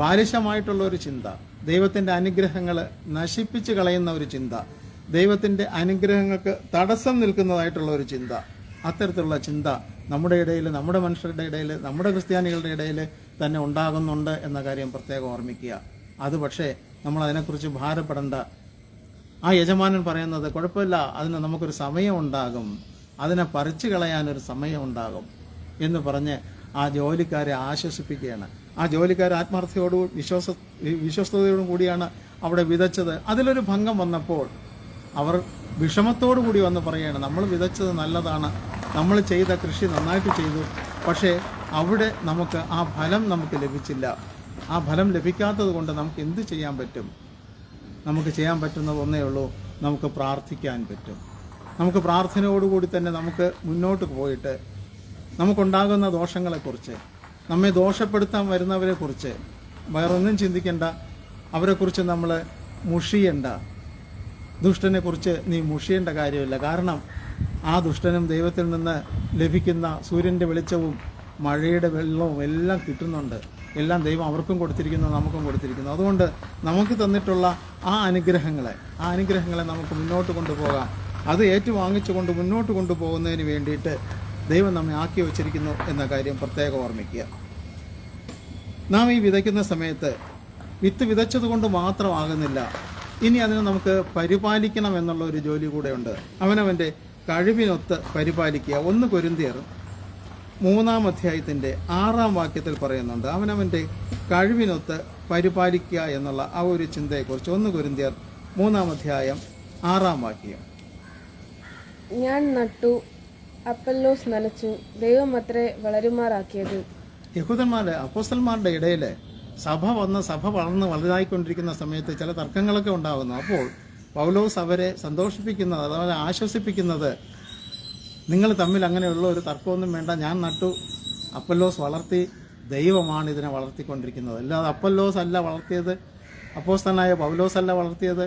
ബാലിശമായിട്ടുള്ള ഒരു ചിന്ത, ദൈവത്തിൻ്റെ അനുഗ്രഹങ്ങൾ നശിപ്പിച്ച് കളയുന്ന ഒരു ചിന്ത, ദൈവത്തിൻ്റെ അനുഗ്രഹങ്ങൾക്ക് തടസ്സം നിൽക്കുന്നതായിട്ടുള്ള ഒരു ചിന്ത, അത്തരത്തിലുള്ള ചിന്ത നമ്മുടെ ഇടയിൽ, നമ്മുടെ മനുഷ്യരുടെ ഇടയിൽ, നമ്മുടെ ക്രിസ്ത്യാനികളുടെ ഇടയിൽ തന്നെ ഉണ്ടാകുന്നുണ്ട് എന്ന കാര്യം പ്രത്യേകം ഓർമ്മിക്കുക. അത് പക്ഷേ നമ്മൾ അതിനെക്കുറിച്ച് ഭാരപ്പെടേണ്ട. ആ യജമാനൻ പറയുന്നത് കുഴപ്പമില്ല, അതിന് നമുക്കൊരു സമയമുണ്ടാകും, അതിനെ പറിച്ചു കളയാനൊരു സമയമുണ്ടാകും എന്ന് പറഞ്ഞ് ആ ജോലിക്കാരെ ആശ്വസിപ്പിക്കുകയാണ്. ആ ജോലിക്കാർ ആത്മാർത്ഥതയോടും വിശ്വസ്തയോടും കൂടിയാണ് അവിടെ വിതച്ചത്. അതിലൊരു ഭംഗം വന്നപ്പോൾ അവർ വിഷമത്തോടു കൂടി വന്ന് പറയുകയാണ്, നമ്മൾ വിതച്ചത് നല്ലതാണ്, നമ്മൾ ചെയ്ത കൃഷി നന്നായിട്ട് ചെയ്തു, പക്ഷേ അവിടെ നമുക്ക് ആ ഫലം നമുക്ക് ലഭിച്ചില്ല. ആ ഫലം ലഭിക്കാത്തത് കൊണ്ട് നമുക്ക് എന്ത് ചെയ്യാൻ പറ്റും? നമുക്ക് ചെയ്യാൻ പറ്റുന്നത് ഒന്നേ ഉള്ളൂ, നമുക്ക് പ്രാർത്ഥിക്കാൻ പറ്റും. നമുക്ക് പ്രാർത്ഥനയോടുകൂടി തന്നെ നമുക്ക് മുന്നോട്ട് പോയിട്ട് നമുക്കുണ്ടാകുന്ന ദോഷങ്ങളെക്കുറിച്ച്, നമ്മെ ദോഷപ്പെടുത്താൻ വരുന്നവരെക്കുറിച്ച് വേറൊന്നും ചിന്തിക്കേണ്ട, അവരെക്കുറിച്ച് നമ്മൾ മുഷിയേണ്ട. ദുഷ്ടനെക്കുറിച്ച് നീ മുഷിയേണ്ട കാര്യമില്ല. കാരണം ആ ദുഷ്ടനും ദൈവത്തിൽ നിന്ന് ലഭിക്കുന്ന സൂര്യൻ്റെ വെളിച്ചവും മഴയുടെ വെള്ളവും എല്ലാം കിട്ടുന്നുണ്ട്. എല്ലാം ദൈവം അവർക്കും കൊടുത്തിരിക്കുന്നു, നമുക്കും കൊടുത്തിരിക്കുന്നു. അതുകൊണ്ട് നമുക്ക് തന്നിട്ടുള്ള ആ അനുഗ്രഹങ്ങളെ നമുക്ക് മുന്നോട്ട് കൊണ്ടുപോകാം. അത് ഏറ്റുവാങ്ങിച്ചുകൊണ്ട് മുന്നോട്ട് കൊണ്ടുപോകുന്നതിന് വേണ്ടിയിട്ട് ദൈവം നമ്മെ ആക്കി വച്ചിരിക്കുന്നു എന്ന കാര്യം പ്രത്യേകം ഓർമ്മിക്കുക. നാം ഈ വിതയ്ക്കുന്ന സമയത്ത് വിത്ത് വിതച്ചത് കൊണ്ട് മാത്രമാകുന്നില്ല, ഇനി അതിനെ നമുക്ക് പരിപാലിക്കണം എന്നുള്ള ഒരു ജോലി കൂടെ ഉണ്ട്. അവനവൻ്റെ കഴിവിനൊത്ത് പരിപാലിക്കുക. 1 കൊരിന്ത്യർ 3-ാം അധ്യായത്തിൻ്റെ 6-ാം വാക്യത്തിൽ പറയുന്നുണ്ട്, അവനവൻ്റെ കഴിവിനൊത്ത് പരിപാലിക്കുക എന്നുള്ള ആ ഒരു ചിന്തയെക്കുറിച്ച്. 1 കൊരിന്ത്യർ 3-ാം അധ്യായം 6-ാം വാക്യം. ഞാൻ നട്ടു, അപ്പല്ലോസ് നനച്ചു, ദൈവം അത്രേ വളരുമാറാക്കിയത്. യഹൂദന്മാരുടെ അപ്പോസ്തലന്മാരുടെ ഇടയിൽ സഭ വളർന്ന് വലുതായിക്കൊണ്ടിരിക്കുന്ന സമയത്ത് ചില തർക്കങ്ങളൊക്കെ ഉണ്ടാകുന്നു. അപ്പോൾ പൗലോസ് അവരെ സന്തോഷിപ്പിക്കുന്നത്, അഥവാ ആശ്വസിപ്പിക്കുന്നത്, നിങ്ങൾ തമ്മിൽ അങ്ങനെയുള്ള ഒരു തർക്കമൊന്നും വേണ്ട, ഞാൻ നട്ടു, അപ്പല്ലോസ് വളർത്തി, ദൈവമാണ് ഇതിനെ വളർത്തിക്കൊണ്ടിരിക്കുന്നത്. അല്ലാതെ അപ്പല്ലോസ് അല്ല വളർത്തിയത്, അപ്പോസ്തലനായ പൗലോസ് അല്ല വളർത്തിയത്,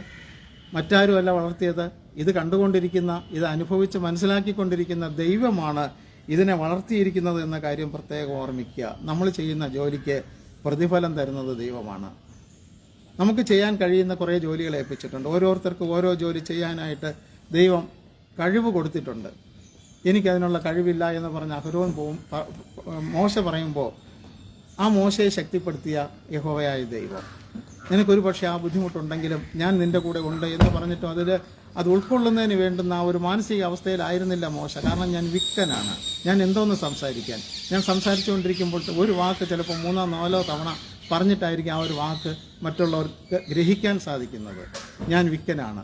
മറ്റാരുമല്ല വളർത്തിയത്. ഇത് കണ്ടുകൊണ്ടിരിക്കുന്ന, ഇത് അനുഭവിച്ച് മനസ്സിലാക്കിക്കൊണ്ടിരിക്കുന്ന ദൈവമാണ് ഇതിനെ വളർത്തിയിരിക്കുന്നത് എന്ന കാര്യം പ്രത്യേകം ഓർമ്മിക്കുക. നമ്മൾ ചെയ്യുന്ന ജോലിക്ക് പ്രതിഫലം തരുന്നത് ദൈവമാണ്. നമുക്ക് ചെയ്യാൻ കഴിയുന്ന കുറേ ജോലികളെ ഏൽപ്പിച്ചിട്ടുണ്ട്. ഓരോരുത്തർക്കും ഓരോ ജോലി ചെയ്യാനായിട്ട് ദൈവം കഴിവ് കൊടുത്തിട്ടുണ്ട്. എനിക്കതിനുള്ള കഴിവില്ല എന്ന് പറഞ്ഞ് അഹരോൻ മോശ പറയുമ്പോൾ ആ മോശയെ ശക്തിപ്പെടുത്തിയ യഹോവയായ ദൈവം, നിനക്കൊരു പക്ഷേ ആ ബുദ്ധിമുട്ടുണ്ടെങ്കിലും ഞാൻ നിൻ്റെ കൂടെ ഉണ്ട് എന്ന് പറഞ്ഞിട്ടും അത് ഉൾക്കൊള്ളുന്നതിന് വേണ്ടുന്ന ആ ഒരു മാനസിക അവസ്ഥയിലായിരുന്നില്ല മോശ. കാരണം ഞാൻ വിക്കനാണ്, ഞാൻ എന്തോന്ന് സംസാരിക്കാൻ, ഞാൻ സംസാരിച്ചുകൊണ്ടിരിക്കുമ്പോൾ ഒരു വാക്ക് ചിലപ്പോൾ 3-4 തവണ പറഞ്ഞിട്ടായിരിക്കും ആ ഒരു വാക്ക് മറ്റുള്ളവർക്ക് ഗ്രഹിക്കാൻ സാധിക്കുന്നത്. ഞാൻ വിക്കനാണ്,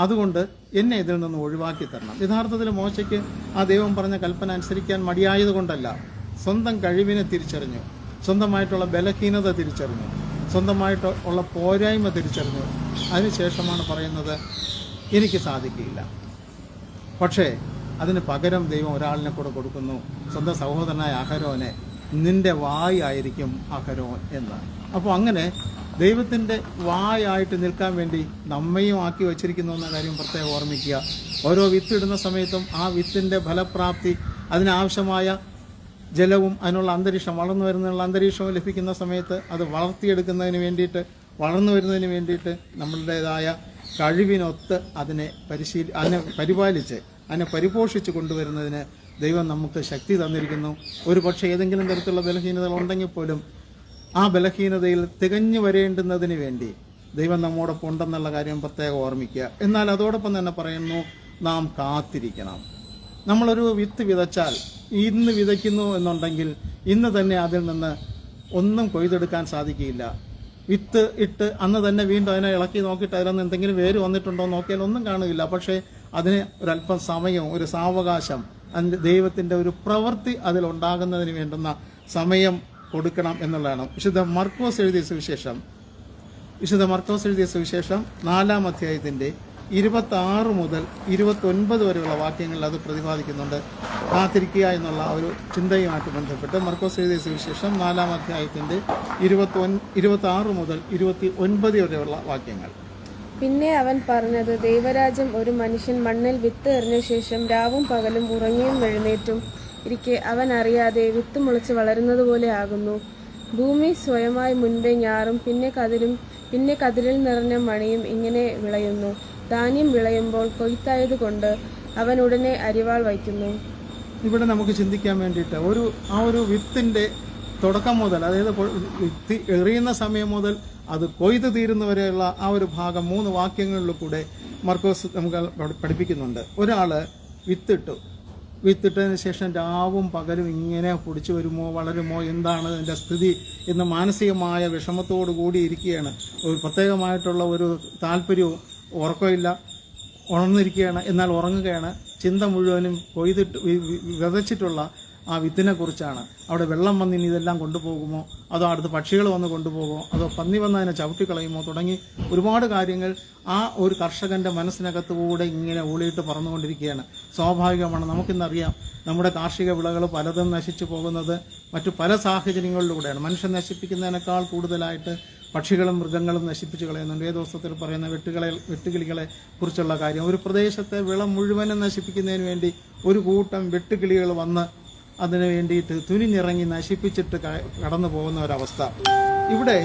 അതുകൊണ്ട് എന്നെ ഇതിൽ നിന്ന് ഒഴിവാക്കി തരണം. യഥാർത്ഥത്തിൽ മോശയ്ക്ക് ആ ദൈവം പറഞ്ഞ കൽപ്പന അനുസരിക്കാൻ മടിയായതുകൊണ്ടല്ല, സ്വന്തം കഴിവിനെ തിരിച്ചറിഞ്ഞു, സ്വന്തമായിട്ടുള്ള ബലഹീനത തിരിച്ചറിഞ്ഞു, സ്വന്തമായിട്ട് ഉള്ള പോരായ്മ തിരിച്ചറിഞ്ഞു. അതിനുശേഷമാണ് പറയുന്നത് എനിക്ക് സാധിക്കില്ല. പക്ഷേ അതിന് പകരം ദൈവം ഒരാളിനെ കൂടെ കൊടുക്കുന്നു, സ്വന്തം സഹോദരനായ അഹരോനെ. നിന്റെ വായായിരിക്കും അഹരോൻ എന്ന്. അപ്പോൾ അങ്ങനെ ദൈവത്തിൻ്റെ വായായിട്ട് നിൽക്കാൻ വേണ്ടി നമ്മയും ആക്കി വച്ചിരിക്കുന്നു എന്ന കാര്യം പ്രത്യേകം ഓർമ്മിക്കുക. ഓരോ വിത്തിടുന്ന സമയത്തും ആ വിത്തിൻ്റെ ഫലപ്രാപ്തി, അതിനാവശ്യമായ ജലവും അതിനുള്ള അന്തരീക്ഷം, വളർന്നു വരുന്നതിനുള്ള അന്തരീക്ഷവും ലഭിക്കുന്ന സമയത്ത് അത് വളർത്തിയെടുക്കുന്നതിന് വേണ്ടിയിട്ട്, വളർന്നു വരുന്നതിന് വേണ്ടിയിട്ട് നമ്മളുടേതായ കഴിവിനൊത്ത് അതിനെ പരിപാലിച്ച് അതിനെ പരിപോഷിച്ച് കൊണ്ടുവരുന്നതിന് ദൈവം നമുക്ക് ശക്തി തന്നിരിക്കുന്നു. ഒരു പക്ഷേ ഏതെങ്കിലും തരത്തിലുള്ള ബലഹീനതകൾ ഉണ്ടെങ്കിൽ പോലും ആ ബലഹീനതയിൽ തികഞ്ഞു വരേണ്ടുന്നതിന് വേണ്ടി ദൈവം നമ്മോടൊപ്പം ഉണ്ടെന്നുള്ള കാര്യം പ്രത്യേകം ഓർമ്മിക്കുക. എന്നാൽ അതോടൊപ്പം തന്നെ പറയുന്നു, നാം കാത്തിരിക്കണം. നമ്മളൊരു വിത്ത് വിതച്ചാൽ ഇന്ന് വിതയ്ക്കുന്നു എന്നുണ്ടെങ്കിൽ ഇന്ന് തന്നെ അതിൽ നിന്ന് ഒന്നും കൊയ്തെടുക്കാൻ സാധിക്കില്ല. വിത്ത് ഇട്ട് അന്ന് തന്നെ വീണ്ടും അതിനെ ഇളക്കി നോക്കിയിട്ട് അതിലൊന്ന് എന്തെങ്കിലും വേര് വന്നിട്ടുണ്ടോ നോക്കിയാൽ ഒന്നും കാണുകയില്ല. പക്ഷേ അതിന് ഒരല്പം സമയവും ഒരു സാവകാശം, അതിൻ്റെ ദൈവത്തിൻ്റെ ഒരു പ്രവൃത്തി അതിലുണ്ടാകുന്നതിന് വേണ്ടുന്ന സമയം കൊടുക്കണം എന്നുള്ളതാണ്. വിശുദ്ധ മർക്കോസ് എഴുതിയ സുവിശേഷം 4-ാം അധ്യായത്തിൻ്റെ 26 മുതൽ 29 വരെയുള്ള വാക്യങ്ങളിൽ അത് പ്രതിപാദിക്കുന്നുണ്ട്. കാത്തിരിക്കുക എന്നുള്ള ഒരു ചിന്തയുമായിട്ട് ബന്ധപ്പെട്ട് മർക്കോസ് എഴുതിയ സുവിശേഷം 4-ാം അധ്യായത്തിൻ്റെ 26 മുതൽ 29 വരെയുള്ള വാക്യങ്ങൾ. പിന്നെ അവൻ പറഞ്ഞത്, ദൈവരാജ്യം ഒരു മനുഷ്യൻ മണ്ണിൽ വിത്ത് എറിഞ്ഞ ശേഷം രാവും പകലും ഉറങ്ങിയും എഴുന്നേറ്റും ഇരിക്കെ അവൻ അറിയാതെ വിത്ത് മുളച്ച് വളരുന്നത് പോലെ ആകുന്നു. ഭൂമി സ്വയമായി മുൻപേ ഞാറും പിന്നെ കതിരിൽ നിറഞ്ഞ മണിയും ഇങ്ങനെ വിളയുന്നു. ധാന്യം വിളയുമ്പോൾ കൊയ്ത്തായതുകൊണ്ട് അവൻ ഉടനെ അരിവാൾ വയ്ക്കുന്നു. ഇവിടെ നമുക്ക് ചിന്തിക്കാൻ വേണ്ടിയിട്ട് ആ ഒരു വിത്തിൻ്റെ തുടക്കം മുതൽ, അതായത് വിത്ത് എറിയുന്ന സമയം മുതൽ അത് കൊയ്ത് തീരുന്നവരെയുള്ള ആ ഒരു ഭാഗം 3 വാക്യങ്ങളിൽ കൂടെ മർക്കോസ് നമുക്ക് പഠിപ്പിക്കുന്നുണ്ട്. ഒരാൾ വിത്തിട്ടതിന് ശേഷം രാവും പകലും ഇങ്ങനെ പൊടിച്ചു വരുമോ, വളരുമോ, എന്താണ് അതിൻ്റെ സ്ഥിതി എന്ന് മാനസികമായ വിഷമത്തോടു കൂടി ഇരിക്കുകയാണ്. ഒരു പ്രത്യേകമായിട്ടുള്ള ഒരു താല്പര്യവും ഉറക്കമില്ല, ഉണർന്നിരിക്കുകയാണ്, എന്നാൽ ഉറങ്ങുകയാണ്. ചിന്ത മുഴുവനും വിതച്ചിട്ടുള്ള ആ വിത്തിനെ കുറിച്ചാണ്. അവിടെ വെള്ളം വന്ന് ഇനി ഇതെല്ലാം കൊണ്ടുപോകുമോ, അതോ അടുത്ത് പക്ഷികൾ വന്ന് കൊണ്ടുപോകുമോ, അതോ പന്നി വന്ന് അതിനെ ചവിട്ടിക്കളയുമോ, തുടങ്ങി ഒരുപാട് കാര്യങ്ങൾ ആ ഒരു കർഷകൻ്റെ മനസ്സിനകത്തുകൂടെ ഇങ്ങനെ ഊളിയിട്ട് പറന്നുകൊണ്ടിരിക്കുകയാണ്. സ്വാഭാവികമാണ്. നമുക്കിന്നറിയാം നമ്മുടെ കാർഷിക വിളകൾ പലതും നശിച്ചു പോകുന്നത് മറ്റു പല സാഹചര്യങ്ങളിലൂടെയാണ്. മനുഷ്യൻ നശിപ്പിക്കുന്നതിനേക്കാൾ കൂടുതലായിട്ട് പക്ഷികളും മൃഗങ്ങളും നശിപ്പിച്ചു കളയുന്നുണ്ട്. വേദോസ്തവത്തിൽ പറയുന്ന വെട്ടുകിളികളെ കുറിച്ചുള്ള കാര്യം, ഒരു പ്രദേശത്തെ വിള മുഴുവനും നശിപ്പിക്കുന്നതിന് വേണ്ടി ഒരു കൂട്ടം വെട്ടുകിളികൾ വന്ന് അതിനു വേണ്ടിയിട്ട് തുനിഞ്ഞിറങ്ങി നശിപ്പിച്ചിട്ട് കടന്നു പോകുന്ന ഒരവസ്ഥ. ഇവിടെ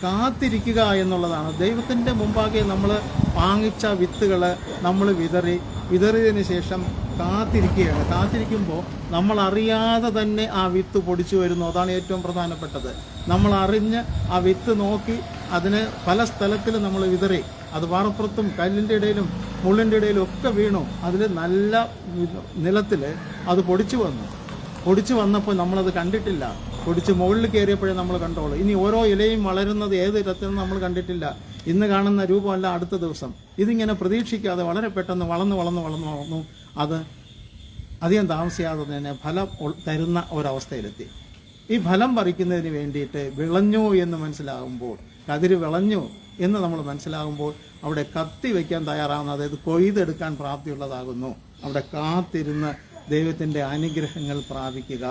കാത്തിരിക്കുക എന്നുള്ളതാണ്. ദൈവത്തിൻ്റെ മുമ്പാകെ നമ്മൾ വാങ്ങിച്ച വിത്തുകൾ നമ്മൾ വിതറിയതിന് ശേഷം കാത്തിരിക്കുകയാണ്. കാത്തിരിക്കുമ്പോൾ നമ്മൾ അറിയാതെ തന്നെ ആ വിത്ത് പൊടിച്ചു വരുന്നു. അതാണ് ഏറ്റവും പ്രധാനപ്പെട്ടത്. നമ്മൾ അറിഞ്ഞ് ആ വിത്ത് നോക്കി അതിന് പല സ്ഥലത്തിൽ നമ്മൾ വിതറി. അത് പാറപ്പുറത്തും കല്ലിൻ്റെ ഇടയിലും മുള്ളിൻ്റെ ഇടയിലും ഒക്കെ വീണു. അതിൽ നല്ല നിലത്തിൽ അത് പൊടിച്ചു വന്നപ്പോൾ നമ്മളത് കണ്ടിട്ടില്ല. പൊടിച്ച് മുകളിൽ കയറിയപ്പോഴേ നമ്മൾ കണ്ടോളൂ. ഇനി ഓരോ ഇലയും വളരുന്നത് ഏത് ഇടത്തിലും നമ്മൾ കണ്ടിട്ടില്ല. ഇന്ന് കാണുന്ന രൂപമല്ല അടുത്ത ദിവസം. ഇതിങ്ങനെ പ്രതീക്ഷിക്കാതെ വളരെ പെട്ടെന്ന് വളർന്നു അത് അധികം താമസിയാതെ തന്നെ ഫലം തരുന്ന ഒരവസ്ഥയിലെത്തി. ഈ ഫലം പറിക്കുന്നതിന് വേണ്ടിയിട്ട് വിളഞ്ഞു എന്ന് മനസ്സിലാകുമ്പോൾ, കതിര് വിളഞ്ഞു എന്ന് നമ്മൾ മനസ്സിലാകുമ്പോൾ അവിടെ കത്തി വയ്ക്കാൻ തയ്യാറാവുന്ന, അതായത് കൊയ്തെടുക്കാൻ പ്രാപ്തിയുള്ളതാകുന്നു. അവിടെ കാത്തിരുന്ന് ദൈവത്തിൻ്റെ അനുഗ്രഹങ്ങൾ പ്രാപിക്കുക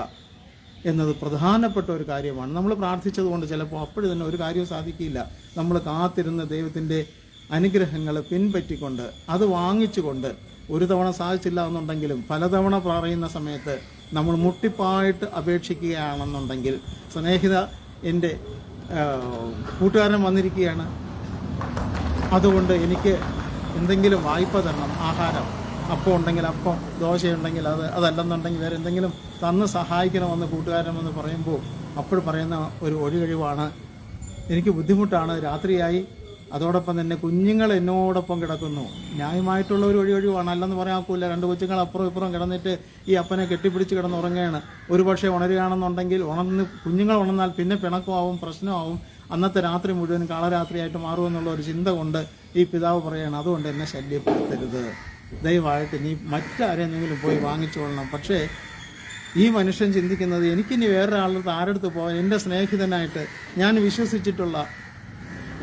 എന്നത് പ്രധാനപ്പെട്ട ഒരു കാര്യമാണ്. നമ്മൾ പ്രാർത്ഥിച്ചതുകൊണ്ട് ചിലപ്പോൾ അപ്പോഴും തന്നെ ഒരു കാര്യവും സാധിക്കില്ല. നമ്മൾ കാത്തിരുന്ന് ദൈവത്തിൻ്റെ അനുഗ്രഹങ്ങൾ പിൻപറ്റിക്കൊണ്ട് അത് വാങ്ങിച്ചുകൊണ്ട് ഒരു തവണ സാധിച്ചില്ല എന്നുണ്ടെങ്കിലും പലതവണ പറയുന്ന സമയത്ത് നമ്മൾ മുട്ടിപ്പായിട്ട് അപേക്ഷിക്കുകയാണെന്നുണ്ടെങ്കിൽ, സ്നേഹിത എൻ്റെ കൂട്ടുകാരൻ വന്നിരിക്കുകയാണ്, അതുകൊണ്ട് എനിക്ക് എന്തെങ്കിലും വായ്പ തരണം, ആഹാരം, അപ്പം ഉണ്ടെങ്കിൽ അപ്പം, ദോശയുണ്ടെങ്കിൽ അതല്ലെന്നുണ്ടെങ്കിൽ വേറെ എന്തെങ്കിലും തന്ന് സഹായിക്കണമെന്ന് കൂട്ടുകാരൻ വന്ന് പറയുമ്പോൾ അപ്പോൾ പറയുന്ന ഒരു ഒഴികഴിവാണ്, എനിക്ക് ബുദ്ധിമുട്ടാണ്, രാത്രിയായി, അതോടൊപ്പം തന്നെ കുഞ്ഞുങ്ങൾ എന്നോടൊപ്പം കിടക്കുന്നു. ന്യായമായിട്ടുള്ള ഒരു ഒഴികഴിവാണ്, അല്ലെന്ന് പറയാക്കൂല. 2 കൊച്ചുങ്ങൾ അപ്പുറം ഇപ്പുറം കിടന്നിട്ട് ഈ അപ്പനെ കെട്ടിപ്പിടിച്ച് കിടന്നുറങ്ങുകയാണ്. ഒരു പക്ഷേ ഉണരുകയാണെന്നുണ്ടെങ്കിൽ കുഞ്ഞുങ്ങൾ ഉണർന്നാൽ പിന്നെ പിണക്കമാവും, പ്രശ്നമാവും, അന്നത്തെ രാത്രി മുഴുവൻ കാളരാത്രിയായിട്ട് മാറുമെന്നുള്ള ഒരു ചിന്ത കൊണ്ട് ഈ പിതാവ് പറയുകയാണ്, അതുകൊണ്ട് എന്നെ ശല്യപ്പെടുത്തരുത്, ദയവായിട്ട് നീ മറ്റാരെന്തെങ്കിലും പോയി വാങ്ങിച്ചുകൊള്ളണം. പക്ഷേ ഈ മനുഷ്യൻ ചിന്തിക്കുന്നത്, എനിക്കിനി വേറൊരാളുടെ ആരെടുത്ത് പോകാൻ, എൻ്റെ സ്നേഹിതനായിട്ട് ഞാൻ വിശ്വസിച്ചിട്ടുള്ള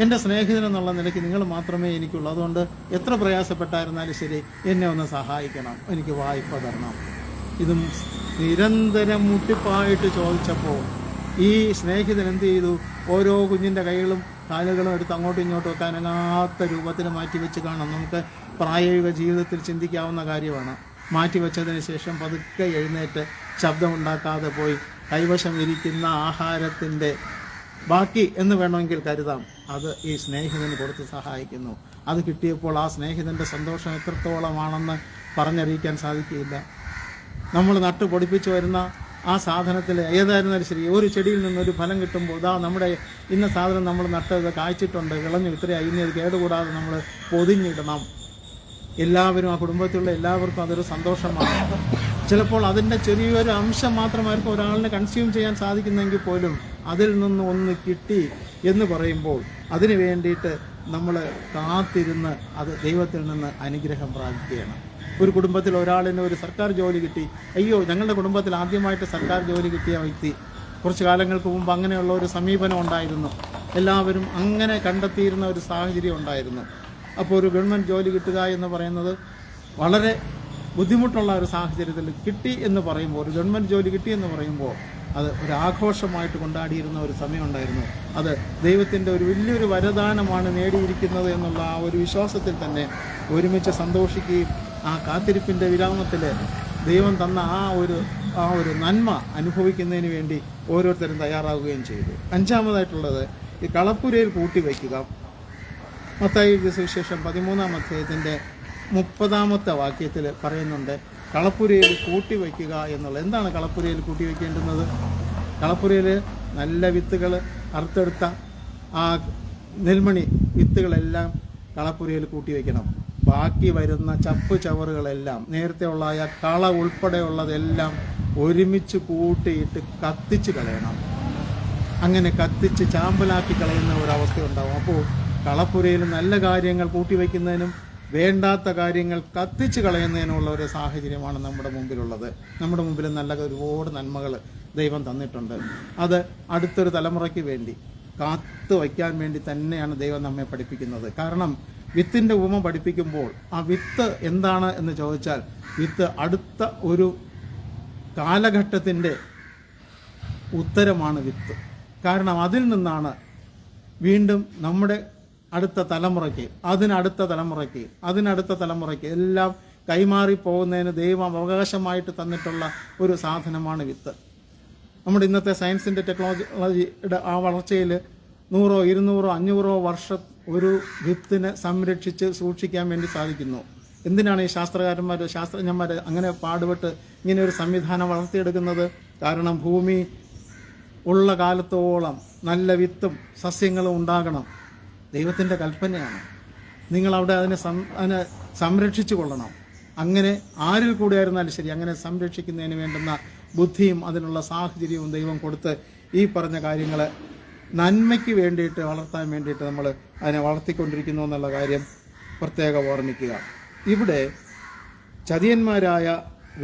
എൻ്റെ സ്നേഹിതനെന്നുള്ള നിലയ്ക്ക് നിങ്ങൾ മാത്രമേ എനിക്കുള്ളൂ. അതുകൊണ്ട് എത്ര പ്രയാസപ്പെട്ടായിരുന്നാലും ശരി എന്നെ ഒന്ന് സഹായിക്കണം, എനിക്ക് വായ്പ തരണം. ഇതും നിരന്തരം മുട്ടിപ്പായിട്ട് ചോദിച്ചപ്പോൾ ഈ സ്നേഹിതൻ എന്ത് ചെയ്തു? ഓരോ കുഞ്ഞിൻ്റെ കൈകളും കാലുകളും എടുത്ത് അങ്ങോട്ടും ഇങ്ങോട്ടും ഒക്കെ അനങ്ങാത്ത രൂപത്തിൽ മാറ്റിവെച്ച് കാണാം. നമുക്ക് പ്രായോഗിക ജീവിതത്തിൽ ചിന്തിക്കാവുന്ന കാര്യമാണ്. മാറ്റിവെച്ചതിന് ശേഷം പതുക്കെ എഴുന്നേറ്റ് ശബ്ദമുണ്ടാക്കാതെ പോയി കൈവശം ഇരിക്കുന്ന ആഹാരത്തിൻ്റെ ബാക്കി എന്ന് വേണമെങ്കിൽ കരുതാം, അത് ഈ സ്നേഹിതന് കൊടുത്ത് സഹായിക്കുന്നു. അത് കിട്ടിയപ്പോൾ ആ സ്നേഹിതൻ്റെ സന്തോഷം എത്രത്തോളമാണെന്ന് പറഞ്ഞറിയിക്കാൻ സാധിക്കില്ല. നമ്മൾ നട്ടുപൊടിപ്പിച്ച് വരുന്ന ആ സാധനത്തിൽ ഏതായിരുന്നാലും ശരി, ഒരു ചെടിയിൽ നിന്നൊരു ഫലം കിട്ടുമ്പോൾ, നമ്മുടെ ഇന്ന സാധനം നമ്മൾ നട്ടത് കായ്ച്ചിട്ടുണ്ട്, വിളഞ്ഞു, ഇത്രയായി, ഇനി അത് കേടുകൂടാതെ നമ്മൾ പൊതിഞ്ഞിടണം. എല്ലാവരും, ആ കുടുംബത്തിലുള്ള എല്ലാവർക്കും അതൊരു സന്തോഷമാണ്. ചിലപ്പോൾ അതിൻ്റെ ചെറിയൊരു അംശം മാത്രമായിരിക്കും ഒരാളിനെ കൺസ്യൂം ചെയ്യാൻ സാധിക്കുന്നെങ്കിൽ പോലും അതിൽ നിന്ന് ഒന്ന് കിട്ടി എന്ന് പറയുമ്പോൾ അതിന് വേണ്ടിയിട്ട് നമ്മൾ കാത്തിരുന്ന് അത് ദൈവത്തിൽ നിന്ന് അനുഗ്രഹം പ്രാപിക്കുകയാണ്. ഒരു കുടുംബത്തിൽ ഒരാളിന് ഒരു സർക്കാർ ജോലി കിട്ടി, അയ്യോ ഞങ്ങളുടെ കുടുംബത്തിൽ ആദ്യമായിട്ട് സർക്കാർ ജോലി കിട്ടിയ വ്യക്തി കുറച്ച് കാലങ്ങൾക്ക് മുമ്പ് അങ്ങനെയുള്ള ഒരു സമീപനം ഉണ്ടായിരുന്നു. എല്ലാവരും അങ്ങനെ കണ്ടെത്തിയിരുന്ന ഒരു സാഹചര്യം ഉണ്ടായിരുന്നു. അപ്പോൾ ഒരു ഗവൺമെൻറ് ജോലി കിട്ടുക എന്ന് പറയുന്നത് വളരെ ബുദ്ധിമുട്ടുള്ള ഒരു സാഹചര്യത്തിൽ കിട്ടി എന്ന് പറയുമ്പോൾ, ഒരു ഗവൺമെൻറ് ജോലി കിട്ടി എന്ന് പറയുമ്പോൾ അത് ഒരു ആഘോഷമായിട്ട് കൊണ്ടാടിയിരുന്ന ഒരു സമയമുണ്ടായിരുന്നു. അത് ദൈവത്തിൻ്റെ ഒരു വലിയൊരു വരദാനമാണ് നേടിയിരിക്കുന്നത് എന്നുള്ള ആ ഒരു വിശ്വാസത്തിൽ തന്നെ ഒരുമിച്ച് സന്തോഷിക്കുകയും ആ കാത്തിരിപ്പിൻ്റെ വിരാമത്തിൽ ദൈവം തന്ന ആ ഒരു നന്മ അനുഭവിക്കുന്നതിന് വേണ്ടി ഓരോരുത്തരും തയ്യാറാവുകയും ചെയ്തു. അഞ്ചാമതായിട്ടുള്ളത് ഈ കളപ്പുരയിൽ കൂട്ടിവയ്ക്കുക. മത്തായി എഴുതിയ സുവിശേഷം 13-ാം അധ്യായത്തിൻ്റെ 30-ാമത്തെ വാക്യത്തിൽ പറയുന്നുണ്ട് കളപ്പുരയിൽ കൂട്ടിവയ്ക്കുക എന്നുള്ളത്. എന്താണ് കളപ്പുരയിൽ കൂട്ടിവയ്ക്കേണ്ടുന്നത്? കളപ്പുരയിൽ നല്ല വിത്തുകൾ, അറുത്തെടുത്ത ആ നെൽമണി വിത്തുകളെല്ലാം കളപ്പുരയിൽ കൂട്ടിവയ്ക്കണം. ബാക്കി വരുന്ന ചപ്പ് ചവറുകളെല്ലാം, നേരത്തെ ഉള്ള ആ കള ഉൾപ്പെടെയുള്ളതെല്ലാം ഒരുമിച്ച് കൂട്ടിയിട്ട് കത്തിച്ച് കളയണം. അങ്ങനെ കത്തിച്ച് ചാമ്പലാക്കി കളയുന്ന ഒരവസ്ഥ ഉണ്ടാവും. അപ്പോൾ കളപ്പുരയിൽ നല്ല കാര്യങ്ങൾ കൂട്ടിവയ്ക്കുന്നതിനും വേണ്ടാത്ത കാര്യങ്ങൾ കത്തിച്ച് കളയുന്നതിനുള്ള ഒരു സാഹചര്യമാണ് നമ്മുടെ മുമ്പിലുള്ളത്. നമ്മുടെ മുമ്പിൽ നല്ല ഒരുപാട് നന്മകൾ ദൈവം തന്നിട്ടുണ്ട്. അത് അടുത്തൊരു തലമുറയ്ക്ക് വേണ്ടി കാത്തു വയ്ക്കാൻ വേണ്ടി തന്നെയാണ് ദൈവം നമ്മെ പഠിപ്പിക്കുന്നത്. കാരണം വിത്തിൻ്റെ ഉപമ പഠിപ്പിക്കുമ്പോൾ ആ വിത്ത് എന്താണ് എന്ന് ചോദിച്ചാൽ, വിത്ത് അടുത്ത ഒരു കാലഘട്ടത്തിൻ്റെ ഉത്തരമാണ് വിത്ത്. കാരണം അതിൽ നിന്നാണ് വീണ്ടും നമ്മുടെ അടുത്ത തലമുറയ്ക്ക്, അതിനടുത്ത തലമുറയ്ക്ക് എല്ലാം കൈമാറി പോകുന്നതിന് ദൈവം അവകാശമായിട്ട് തന്നിട്ടുള്ള ഒരു സാധനമാണ് വിത്ത്. നമ്മുടെ ഇന്നത്തെ സയൻസിൻ്റെ ടെക്നോളജിയുടെ ആ വളർച്ചയിൽ 100, 200, 500 വർഷം ഒരു വിത്തിനെ സംരക്ഷിച്ച് സൂക്ഷിക്കാൻ വേണ്ടി സാധിക്കുന്നു. എന്തിനാണ് ഈ ശാസ്ത്രജ്ഞന്മാർ അങ്ങനെ പാടുപെട്ട് ഇങ്ങനെ ഒരു സംവിധാനം വളർത്തിയെടുക്കുന്നത്? കാരണം ഭൂമി ഉള്ള കാലത്തോളം നല്ല വിത്തും സസ്യങ്ങളും ഉണ്ടാകണം. ദൈവത്തിൻ്റെ കൽപ്പനയാണ്. നിങ്ങളവിടെ അതിനെ സംരക്ഷിച്ചു കൊള്ളണം. അങ്ങനെ ആരിൽ കൂടെയായിരുന്നാലും ശരി, അങ്ങനെ സംരക്ഷിക്കുന്നതിന് വേണ്ടുന്ന ബുദ്ധിയും അതിനുള്ള സാഹചര്യവും ദൈവം കൊടുത്ത് ഈ പറഞ്ഞ കാര്യങ്ങൾ നന്മയ്ക്ക് വേണ്ടിയിട്ട് വളർത്താൻ വേണ്ടിയിട്ട് നമ്മൾ അതിനെ വളർത്തിക്കൊണ്ടിരിക്കുന്നു എന്നുള്ള കാര്യം പ്രത്യേകം ഓർമ്മിക്കുക. ഇവിടെ ചതിയന്മാരായ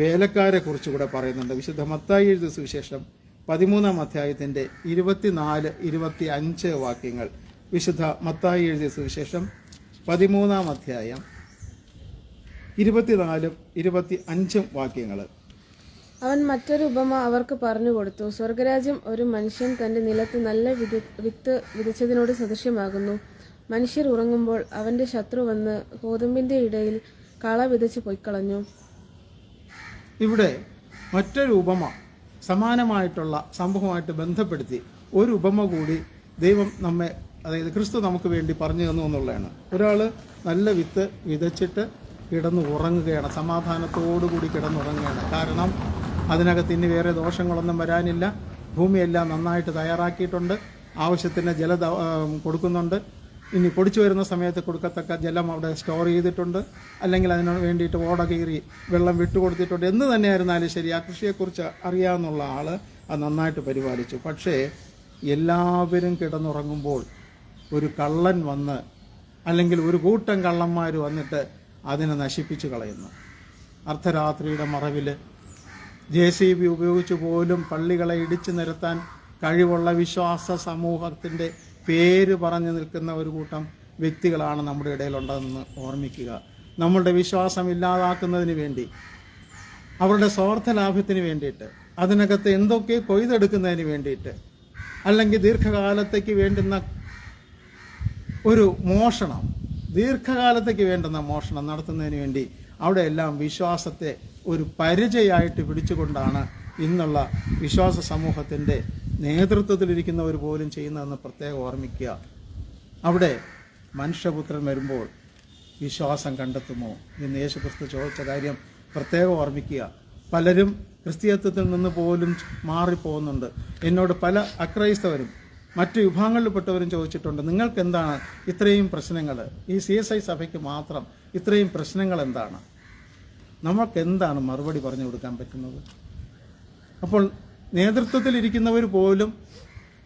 വേലക്കാരെ കുറിച്ച് കൂടെ പറയുന്നുണ്ട്. വിശുദ്ധ മത്തായി എഴുതിയ സുവിശേഷം 13-ാം അധ്യായത്തിൻ്റെ 24, 25 വാക്യങ്ങൾ. വിശുദ്ധ മത്തായി എഴുതിയ സുവിശേഷം 13-ാം അധ്യായം 24, 25 വാക്യങ്ങൾ. അവൻ മറ്റൊരു ഉപമ അവർക്ക് പറഞ്ഞു കൊടുത്തു. സ്വർഗരാജ്യം ഒരു മനുഷ്യൻ തന്റെ നിലത്ത് നല്ല വിത്ത് വിതച്ചതിനോട് സദൃശ്യമാകുന്നു. മനുഷ്യർ ഉറങ്ങുമ്പോൾ അവന്റെ ശത്രു വന്ന് ഗോതമ്പിന്റെ ഇടയിൽ കള വിതച്ച് പൊയ്ക്കളഞ്ഞു. ഇവിടെ മറ്റൊരു ഉപമ സമാനമായിട്ടുള്ള സംഭവമായിട്ട് ബന്ധപ്പെടുത്തി ഒരു ഉപമ കൂടി ദൈവം നമ്മെ, അതായത് ക്രിസ്തു നമുക്ക് വേണ്ടി പറഞ്ഞു തന്നു എന്നുള്ളതാണ്. ഒരാൾ നല്ല വിത്ത് വിതച്ചിട്ട് കിടന്ന് ഉറങ്ങുകയാണ്, സമാധാനത്തോടുകൂടി കിടന്നുറങ്ങുകയാണ്. കാരണം അതിനകത്ത് ഇനി വേറെ ദോഷങ്ങളൊന്നും വരാനില്ല. ഭൂമിയെല്ലാം നന്നായിട്ട് തയ്യാറാക്കിയിട്ടുണ്ട്, ആവശ്യത്തിന് കൊടുക്കുന്നുണ്ട്. ഇനി പൊടിച്ചു വരുന്ന സമയത്ത് കൊടുക്കത്തക്ക ജലം അവിടെ സ്റ്റോർ ചെയ്തിട്ടുണ്ട്, അല്ലെങ്കിൽ അതിന് വേണ്ടിയിട്ട് ഓട കീറി വെള്ളം വിട്ടുകൊടുത്തിട്ടുണ്ട്. എന്ന് തന്നെയായിരുന്നാലും ശരി, ആ കൃഷിയെക്കുറിച്ച് അറിയാവുന്ന ആൾ അത് നന്നായിട്ട് പരിപാലിച്ചു. പക്ഷേ എല്ലാവരും കിടന്നുറങ്ങുമ്പോൾ ഒരു കള്ളൻ വന്ന്, അല്ലെങ്കിൽ ഒരു കൂട്ടം കള്ളന്മാർ വന്നിട്ട് അതിനെ നശിപ്പിച്ചു കളയുന്നു. അർദ്ധരാത്രിയുടെ മറവിൽ JCB ഉപയോഗിച്ച് പോലും പള്ളികളെ ഇടിച്ചു നിരത്താൻ കഴിവുള്ള വിശ്വാസ സമൂഹത്തിൻ്റെ പേര് പറഞ്ഞു നിൽക്കുന്ന ഒരു കൂട്ടം വ്യക്തികളാണ് നമ്മുടെ ഇടയിലുണ്ടെന്ന് ഓർമ്മിക്കുക. നമ്മളുടെ വിശ്വാസം ഇല്ലാതാക്കുന്നതിന് വേണ്ടി, അവരുടെ സ്വാർത്ഥ ലാഭത്തിന് വേണ്ടിയിട്ട്, അതിനകത്ത് എന്തൊക്കെ കൊയ്തെടുക്കുന്നതിന് വേണ്ടിയിട്ട്, അല്ലെങ്കിൽ ദീർഘകാലത്തേക്ക് വേണ്ടുന്ന ഒരു മോഷണം, നടത്തുന്നതിന് വേണ്ടി അവിടെയെല്ലാം വിശ്വാസത്തെ ഒരു പരിചയമായിട്ട് പിടിച്ചുകൊണ്ടാണ് ഇന്നുള്ള വിശ്വാസ സമൂഹത്തിൻ്റെ നേതൃത്വത്തിലിരിക്കുന്നവർ പോലും ചെയ്യുന്നതെന്ന് പ്രത്യേകം ഓർമ്മിക്കുക. അവിടെ മനുഷ്യപുത്രൻ വരുമ്പോൾ വിശ്വാസം കണ്ടെത്തുമോ എന്ന് യേശുക്രിസ്തു ചോദിച്ച കാര്യം പ്രത്യേകം ഓർമ്മിക്കുക. പലരും ക്രിസ്തീയത്വത്തിൽ നിന്ന് പോലും മാറിപ്പോകുന്നുണ്ട്. എന്നോട് പല അക്രൈസ്തവരും മറ്റു വിഭാഗങ്ങളിൽപ്പെട്ടവരും ചോദിച്ചിട്ടുണ്ട്, നിങ്ങൾക്ക് എന്താണ് ഇത്രയും പ്രശ്നങ്ങൾ, ഈ CSI സഭയ്ക്ക് മാത്രം ഇത്രയും പ്രശ്നങ്ങൾ എന്താണ്? നമുക്ക് എന്താണ് മറുപടി പറഞ്ഞു കൊടുക്കാൻ പറ്റുന്നത്? അപ്പോൾ നേതൃത്വത്തിലിരിക്കുന്നവർ പോലും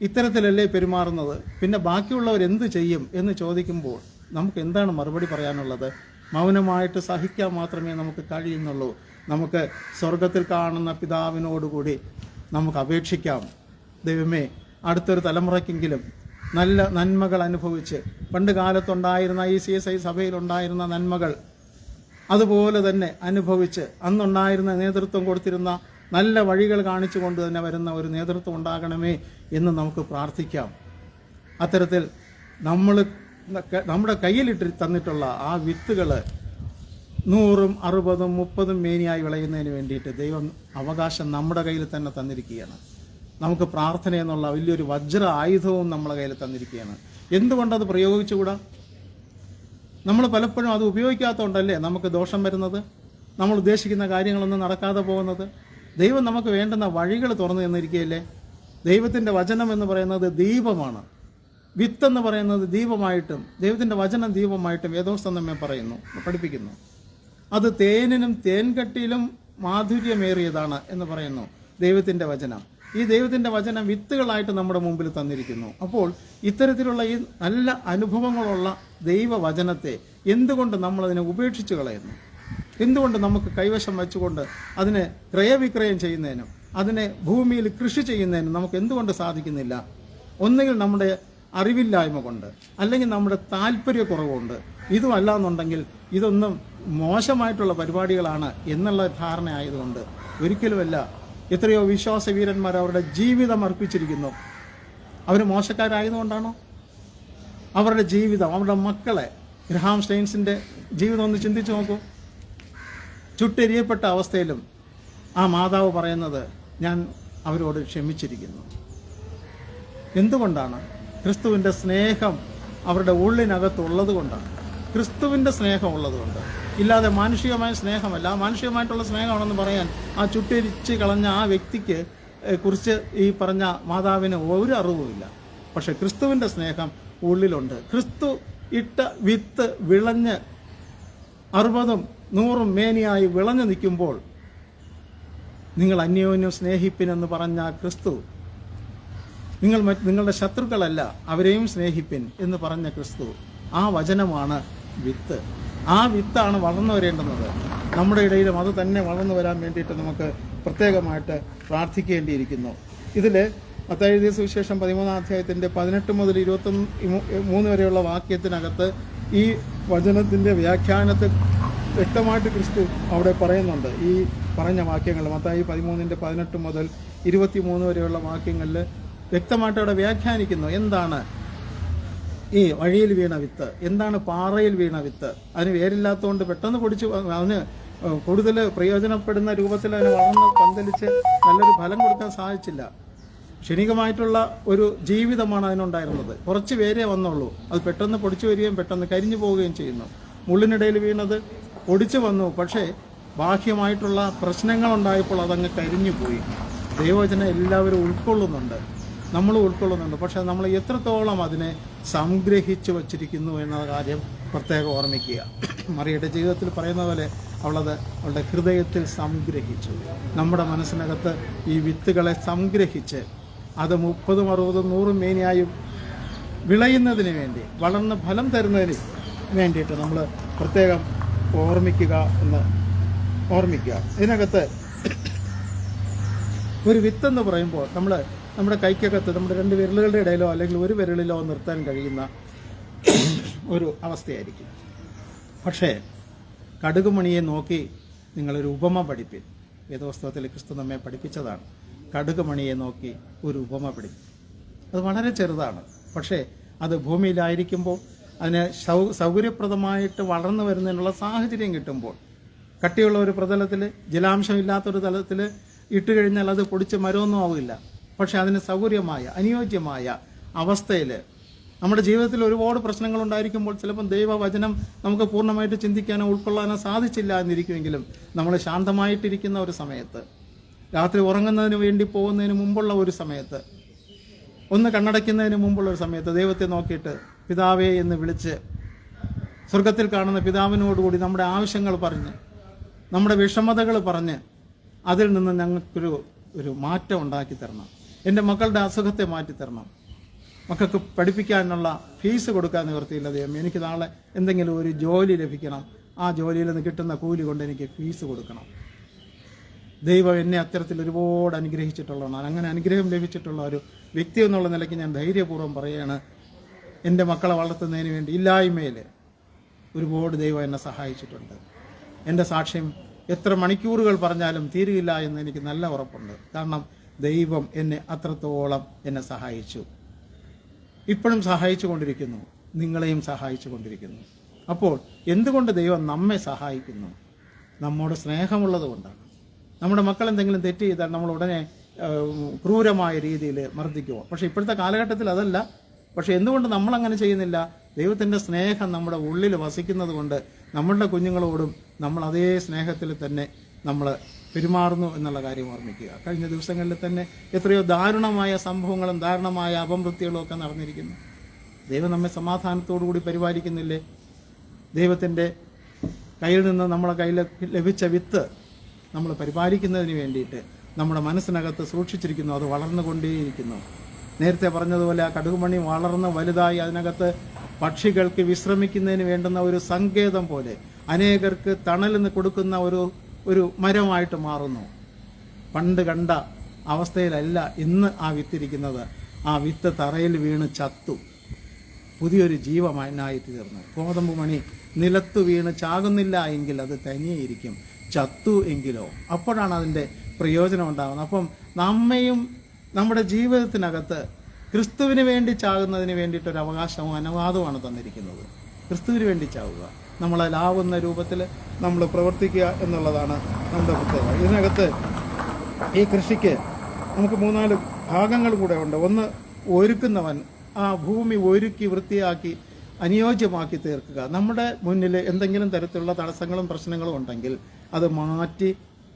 ഇത്തരത്തിലല്ലേ പെരുമാറുന്നത്, പിന്നെ ബാക്കിയുള്ളവർ എന്ത് ചെയ്യും എന്ന് ചോദിക്കുമ്പോൾ നമുക്ക് എന്താണ് മറുപടി പറയാനുള്ളത്? മൗനമായിട്ട് സഹിക്കാൻ മാത്രമേ നമുക്ക് കഴിയുന്നുള്ളൂ. നമുക്ക് സ്വർഗത്തിൽ കാണുന്ന പിതാവിനോടുകൂടി നമുക്ക് അപേക്ഷിക്കാം. ദൈവമേ, അടുത്തൊരു തലമുറയ്ക്കെങ്കിലും നല്ല നന്മകൾ അനുഭവിച്ച് പണ്ട് കാലത്തുണ്ടായിരുന്ന ഈ CSI സഭയിലുണ്ടായിരുന്ന നന്മകൾ അതുപോലെ തന്നെ അനുഭവിച്ച് അന്നുണ്ടായിരുന്ന നേതൃത്വം കൊടുത്തിരുന്ന നല്ല വഴികൾ കാണിച്ചുകൊണ്ട് തന്നെ വരുന്ന ഒരു നേതൃത്വം ഉണ്ടാകണമേ എന്ന് നമുക്ക് പ്രാർത്ഥിക്കാം. അത്തരത്തിൽ നമ്മുടെ കയ്യിലിട്ട് തന്നിട്ടുള്ള ആ വിത്തുകൾ 100, 60, 30 മേനിയായി വിളയുന്നതിന് വേണ്ടിയിട്ട് ദൈവം അവകാശം നമ്മുടെ കയ്യിൽ തന്നെ തന്നിരിക്കുകയാണ്. നമുക്ക് പ്രാർത്ഥന എന്നുള്ള വലിയൊരു വജ്ര ആയുധവും നമ്മളെ കയ്യിൽ തന്നിരിക്കുകയാണ്. എന്തുകൊണ്ടത് പ്രയോഗിച്ചുകൂടാ? നമ്മൾ പലപ്പോഴും അത് ഉപയോഗിക്കാത്തതുകൊണ്ടല്ലേ നമുക്ക് ദോഷം വരുന്നത്, നമ്മൾ ഉദ്ദേശിക്കുന്ന കാര്യങ്ങളൊന്നും നടക്കാതെ പോകുന്നത്. ദൈവം നമുക്ക് വേണ്ടുന്ന വഴികൾ തുറന്നു തന്നിരിക്കുകയല്ലേ. ദൈവത്തിൻ്റെ വചനം എന്ന് പറയുന്നത് ദീപമാണ്, വിത്തെന്ന് പറയുന്നത് ദീപമായിട്ടും ദൈവത്തിൻ്റെ വചനം ദീപമായിട്ടും വേദോസ്തം നമ്മെ പഠിപ്പിക്കുന്നു. അത് തേനിനും തേൻകട്ടിയിലും മാധുര്യമേറിയതാണ് എന്ന് പറയുന്നു ദൈവത്തിൻ്റെ വചനം. ഈ ദൈവത്തിൻ്റെ വചനം വിത്തുകളായിട്ട് നമ്മുടെ മുമ്പിൽ തന്നിരിക്കുന്നു. അപ്പോൾ ഇത്തരത്തിലുള്ള ഈ നല്ല അനുഭവങ്ങളുള്ള ദൈവവചനത്തെ എന്തുകൊണ്ട് നമ്മളതിനെ ഉപേക്ഷിച്ച് കളയുന്നു? എന്തുകൊണ്ട് നമുക്ക് കൈവശം വെച്ചുകൊണ്ട് അതിനെ ക്രയവിക്രയം ചെയ്യുന്നതിനും അതിനെ ഭൂമിയിൽ കൃഷി ചെയ്യുന്നതിനും നമുക്ക് എന്തുകൊണ്ട് സാധിക്കുന്നില്ല? ഒന്നുകിൽ നമ്മുടെ അറിവില്ലായ്മ കൊണ്ട്, അല്ലെങ്കിൽ നമ്മുടെ താല്പര്യക്കുറവുകൊണ്ട്. ഇതുമല്ല എന്നുണ്ടെങ്കിൽ ഇതൊന്നും മോശമായിട്ടുള്ള പരിപാടികളാണ് എന്നുള്ള ധാരണ ആയതുകൊണ്ട്. ഒരിക്കലുമല്ല. എത്രയോ വിശ്വാസ വീരന്മാർ അവരുടെ ജീവിതം അർപ്പിച്ചിരിക്കുന്നു. അവർ മോശക്കാരായതുകൊണ്ടാണോ? അവരുടെ ജീവിതം, അവരുടെ മക്കളെ, ഗ്രഹാം സ്റ്റെയിൻസിൻ്റെ ജീവിതം ഒന്ന് ചിന്തിച്ചു നോക്കൂ. ചുട്ടെരിയപ്പെട്ട അവസ്ഥയിലും ആ മാതാവ് പറയുന്നത്, ഞാൻ അവരോട് ക്ഷമിച്ചിരിക്കുന്നു. എന്തുകൊണ്ടാണ്? ക്രിസ്തുവിൻ്റെ സ്നേഹം അവരുടെ ഉള്ളിനകത്തുള്ളത് കൊണ്ടാണ്. ക്രിസ്തുവിൻ്റെ സ്നേഹം ഉള്ളതുകൊണ്ട്, ഇല്ലാതെ മാനുഷികമായ സ്നേഹമല്ല. മാനുഷികമായിട്ടുള്ള സ്നേഹമാണെന്ന് പറയാൻ ആ ചുട്ടരിച്ച് കളഞ്ഞ ആ വ്യക്തിക്ക് കുറിച്ച് ഈ പറഞ്ഞ മാതാവിന് ഒരു അറിവുമില്ല. പക്ഷെ ക്രിസ്തുവിൻ്റെ സ്നേഹം ഉള്ളിലുണ്ട്. ക്രിസ്തു ഇട്ട വിത്ത് വിളഞ്ഞ് 60, 100 മേനിയായി വിളഞ്ഞു നിൽക്കുമ്പോൾ നിങ്ങൾ അന്യോന്യം സ്നേഹിപ്പിനെന്ന് പറഞ്ഞ ക്രിസ്തു, നിങ്ങളുടെ ശത്രുക്കളല്ല അവരെയും സ്നേഹിപ്പിൻ എന്ന് പറഞ്ഞ ക്രിസ്തു, ആ വചനമാണ് വിത്ത്. ആ വിത്താണ് വളർന്നു വരേണ്ടുന്നത്. നമ്മുടെ ഇടയിലും അത് തന്നെ വളർന്നു വരാൻ വേണ്ടിയിട്ട് നമുക്ക് പ്രത്യേകമായിട്ട് പ്രാർത്ഥിക്കേണ്ടിയിരിക്കുന്നു. ഇതിൽ മത്തായി എഴുതിയ സുവിശേഷം 13-ാം അധ്യായത്തിൻ്റെ 18 മുതൽ 23 വരെയുള്ള വാക്യത്തിനകത്ത് ഈ വചനത്തിൻ്റെ വ്യാഖ്യാനത്തെ വ്യക്തമായിട്ട് ക്രിസ്തു അവിടെ പറയുന്നുണ്ട്. ഈ പറഞ്ഞ വാക്യങ്ങൾ മത്തായി 13-ന്റെ 18 മുതൽ 23 വരെയുള്ള വാക്യങ്ങളിൽ വ്യക്തമായിട്ട് അവിടെ വ്യാഖ്യാനിക്കുന്നു. എന്താണ് ഈ വഴിയിൽ വീണ വിത്ത്, എന്താണ് പാറയിൽ വീണ വിത്ത്? അതിന് വേരില്ലാത്തതുകൊണ്ട് പെട്ടെന്ന് പൊടിച്ച് അതിന് കൂടുതൽ പ്രയോജനപ്പെടുന്ന രൂപത്തിൽ അതിന് വളർന്ന് പന്തലിച്ച് നല്ലൊരു ഫലം കൊടുക്കാൻ സാധിച്ചില്ല. ക്ഷണികമായിട്ടുള്ള ഒരു ജീവിതമാണ് അതിനുണ്ടായിരുന്നത്. കുറച്ച് പേരേ വന്നുള്ളൂ. അത് പെട്ടെന്ന് പൊടിച്ചു വരികയും പെട്ടെന്ന് കരിഞ്ഞു പോവുകയും ചെയ്യുന്നു. മുള്ളിനിടയിൽ വീണത് പൊടിച്ചു വന്നു, പക്ഷേ ബാഹ്യമായിട്ടുള്ള പ്രശ്നങ്ങളുണ്ടായപ്പോൾ അതങ്ങ് കരിഞ്ഞു പോയി. ദൈവവചനം എല്ലാവരും ഉൾക്കൊള്ളുന്നുണ്ട്, നമ്മൾ ഉൾക്കൊള്ളുന്നുണ്ട്. പക്ഷേ നമ്മൾ എത്രത്തോളം അതിനെ സംഗ്രഹിച്ചു വച്ചിരിക്കുന്നു എന്ന കാര്യം പ്രത്യേകം ഓർമ്മിക്കുക. മറിയയുടെ ജീവിതത്തിൽ പറയുന്ന പോലെ അവളുടെ ഹൃദയത്തിൽ സംഗ്രഹിച്ചു. നമ്മുടെ മനസ്സിനകത്ത് ഈ വിത്തുകളെ സംഗ്രഹിച്ച് അത് 30, 60, 100 മേനിയായും വിളയുന്നതിന് വേണ്ടി, വളർന്ന് ഫലം തരുന്നതിന് വേണ്ടിയിട്ട് നമ്മൾ പ്രത്യേകം ഓർമ്മിക്കുക. ഇതിനകത്ത് ഒരു വിത്തെന്ന് പറയുമ്പോൾ നമ്മുടെ കൈക്കകത്ത് നമ്മുടെ 2 വിരലുകളുടെ ഇടയിലോ അല്ലെങ്കിൽ ഒരു വിരലിലോ നിർത്താൻ കഴിയുന്ന ഒരു അവസ്ഥയായിരിക്കും. പക്ഷേ കടുകുമണിയെ നോക്കി നിങ്ങളൊരു ഉപമ പഠിപ്പിൻ. വേദപുസ്തകത്തിൽ ക്രിസ്തു നമ്മെ പഠിപ്പിച്ചതാണ്. കടുകുമണിയെ നോക്കി ഒരു ഉപമ പഠിപ്പിൻ. അത് വളരെ ചെറുതാണ്, പക്ഷേ അത് ഭൂമിയിലായിരിക്കുമ്പോൾ അതിന് സൗകര്യപ്രദമായിട്ട് വളർന്നു വരുന്നതിനുള്ള സാഹചര്യം കിട്ടുമ്പോൾ, കട്ടിയുള്ള ഒരു പ്രതലത്തിൽ, ജലാംശമില്ലാത്തൊരു തലത്തിൽ ഇട്ട് കഴിഞ്ഞാൽ അത് പൊടിച്ച് മരമൊന്നും ആവില്ല. പക്ഷെ അതിന് സൗകര്യമായ, അനുയോജ്യമായ അവസ്ഥയിൽ നമ്മുടെ ജീവിതത്തിൽ ഒരുപാട് പ്രശ്നങ്ങളുണ്ടായിരിക്കുമ്പോൾ ചിലപ്പം ദൈവവചനം നമുക്ക് പൂർണ്ണമായിട്ട് ചിന്തിക്കാനോ ഉൾക്കൊള്ളാനോ സാധിച്ചില്ല എന്നിരിക്കുമെങ്കിലും നമ്മൾ ശാന്തമായിട്ടിരിക്കുന്ന ഒരു സമയത്ത്, രാത്രി ഉറങ്ങുന്നതിന് വേണ്ടി പോകുന്നതിന് മുമ്പുള്ള ഒരു സമയത്ത്, ഒന്ന് കണ്ണടയ്ക്കുന്നതിന് മുമ്പുള്ള ഒരു സമയത്ത് ദൈവത്തെ നോക്കിയിട്ട് പിതാവേ എന്ന് വിളിച്ച് സ്വർഗത്തിൽ കാണുന്ന പിതാവിനോടുകൂടി നമ്മുടെ ആവശ്യങ്ങൾ പറഞ്ഞ്, നമ്മുടെ വിഷമതകൾ പറഞ്ഞ് അതിൽ നിന്ന് ഞങ്ങൾക്കൊരു മാറ്റം ഉണ്ടാക്കി തരണം. എൻ്റെ മക്കളുടെ അസുഖത്തെ മാറ്റിത്തരണം. മക്കൾക്ക് പഠിപ്പിക്കാനുള്ള ഫീസ് കൊടുക്കാൻ നിവൃത്തിയില്ല ദൈവം. എനിക്ക് നാളെ എന്തെങ്കിലും ഒരു ജോലി ലഭിക്കണം. ആ ജോലിയിൽ നിന്ന് കിട്ടുന്ന കൂലി കൊണ്ട് എനിക്ക് ഫീസ് കൊടുക്കണം. ദൈവം എന്നെ അത്തരത്തിൽ ഒരുപാട് അനുഗ്രഹിച്ചിട്ടുള്ളതാണ്. അങ്ങനെ അനുഗ്രഹം ലഭിച്ചിട്ടുള്ള ഒരു വ്യക്തി എന്നുള്ള നിലയ്ക്ക് ഞാൻ ധൈര്യപൂർവ്വം പറയുകയാണ്, എൻ്റെ മക്കളെ വളർത്തുന്നതിന് വേണ്ടി ഇല്ലായ്മയിൽ ഒരുപാട് ദൈവം എന്നെ സഹായിച്ചിട്ടുണ്ട്. എൻ്റെ സാക്ഷ്യം എത്ര മണിക്കൂറുകൾ പറഞ്ഞാലും തീരുകയില്ല എന്ന് എനിക്ക് നല്ല ഉറപ്പുണ്ട്. കാരണം ദൈവം എന്നെ അത്രത്തോളം എന്നെ സഹായിച്ചു, ഇപ്പോഴും സഹായിച്ചു കൊണ്ടിരിക്കുന്നു, നിങ്ങളെയും സഹായിച്ചു കൊണ്ടിരിക്കുന്നു. അപ്പോൾ എന്തുകൊണ്ട് ദൈവം നമ്മെ സഹായിക്കുന്നു? നമ്മോട് സ്നേഹമുള്ളത് കൊണ്ടാണ്. നമ്മുടെ മക്കൾ എന്തെങ്കിലും തെറ്റ് ചെയ്താൽ നമ്മൾ ഉടനെ ക്രൂരമായ രീതിയിൽ മർദ്ദിക്കുമോ? പക്ഷേ ഇപ്പോഴത്തെ കാലഘട്ടത്തിൽ അതല്ല. പക്ഷേ എന്തുകൊണ്ട് നമ്മളങ്ങനെ ചെയ്യുന്നില്ല? ദൈവത്തിൻ്റെ സ്നേഹം നമ്മുടെ ഉള്ളിൽ വസിക്കുന്നത് കൊണ്ട് നമ്മളുടെ കുഞ്ഞുങ്ങളോടും നമ്മൾ അതേ സ്നേഹത്തിൽ തന്നെ നമ്മൾ പെരുമാറുന്നു എന്നുള്ള കാര്യം ഓർമ്മിക്കുക. കഴിഞ്ഞ ദിവസങ്ങളിൽ തന്നെ എത്രയോ ദാരുണമായ സംഭവങ്ങളും ദാരുണമായ അപമൃത്യുകളും ഒക്കെ നടന്നിരിക്കുന്നു. ദൈവം നമ്മെ സമാധാനത്തോടു കൂടി പരിപാലിക്കുന്നില്ലേ? ദൈവത്തിൻ്റെ കയ്യിൽ നിന്ന് നമ്മളെ കയ്യിൽ ലഭിച്ച വിത്ത് നമ്മൾ പരിപാലിക്കുന്നതിന് വേണ്ടിയിട്ട് നമ്മുടെ മനസ്സിനകത്ത് സൂക്ഷിച്ചിരിക്കുന്നു. അത് വളർന്നുകൊണ്ടേയിരിക്കുന്നു. നേരത്തെ പറഞ്ഞതുപോലെ ആ കടുകുമണി വളർന്ന് വലുതായി അതിനകത്ത് പക്ഷികൾക്ക് വിശ്രമിക്കുന്നതിന് വേണ്ടുന്ന ഒരു സങ്കേതം പോലെ അനേകർക്ക് തണലിന് കൊടുക്കുന്ന ഒരു മരമായിട്ട് മാറുന്നു. പണ്ട് കണ്ട അവസ്ഥയിലല്ല ഇന്ന് ആ വിത്തിരിക്കുന്നത്. ആ വിത്ത് തറയിൽ വീണ് ചത്തു, പുതിയൊരു ജീവമായി തീർന്നു. ഗോതമ്പ് മണി നിലത്തു വീണ് ചാകുന്നില്ല എങ്കിൽ അത് തനിയെയിരിക്കും, ചത്തു എങ്കിലോ അപ്പോഴാണ് അതിൻ്റെ പ്രയോജനം ഉണ്ടാകുന്നത്. അപ്പം നമ്മയും നമ്മുടെ ജീവിതത്തിനകത്ത് ക്രിസ്തുവിന് വേണ്ടി ചാകുന്നതിന് വേണ്ടിയിട്ടൊരു അവകാശവും അനുവാദവുമാണ് തന്നിരിക്കുന്നത്. ക്രിസ്തുവിന് വേണ്ടി ചാവുക, നമ്മളതിലാവുന്ന രൂപത്തിൽ നമ്മൾ പ്രവർത്തിക്കുക എന്നുള്ളതാണ് നമ്മുടെ പ്രത്യേകത. ഇതിനകത്ത് ഈ കൃഷിക്ക് നമുക്ക് 3-4 ഭാഗങ്ങൾ കൂടെ ഉണ്ട്. ഒന്ന്, ഒരുക്കുന്നവൻ ആ ഭൂമി ഒരുക്കി വൃത്തിയാക്കി അനുയോജ്യമാക്കി തീർക്കുക. നമ്മുടെ മുന്നിൽ എന്തെങ്കിലും തരത്തിലുള്ള തടസ്സങ്ങളും പ്രശ്നങ്ങളും ഉണ്ടെങ്കിൽ അത് മാറ്റി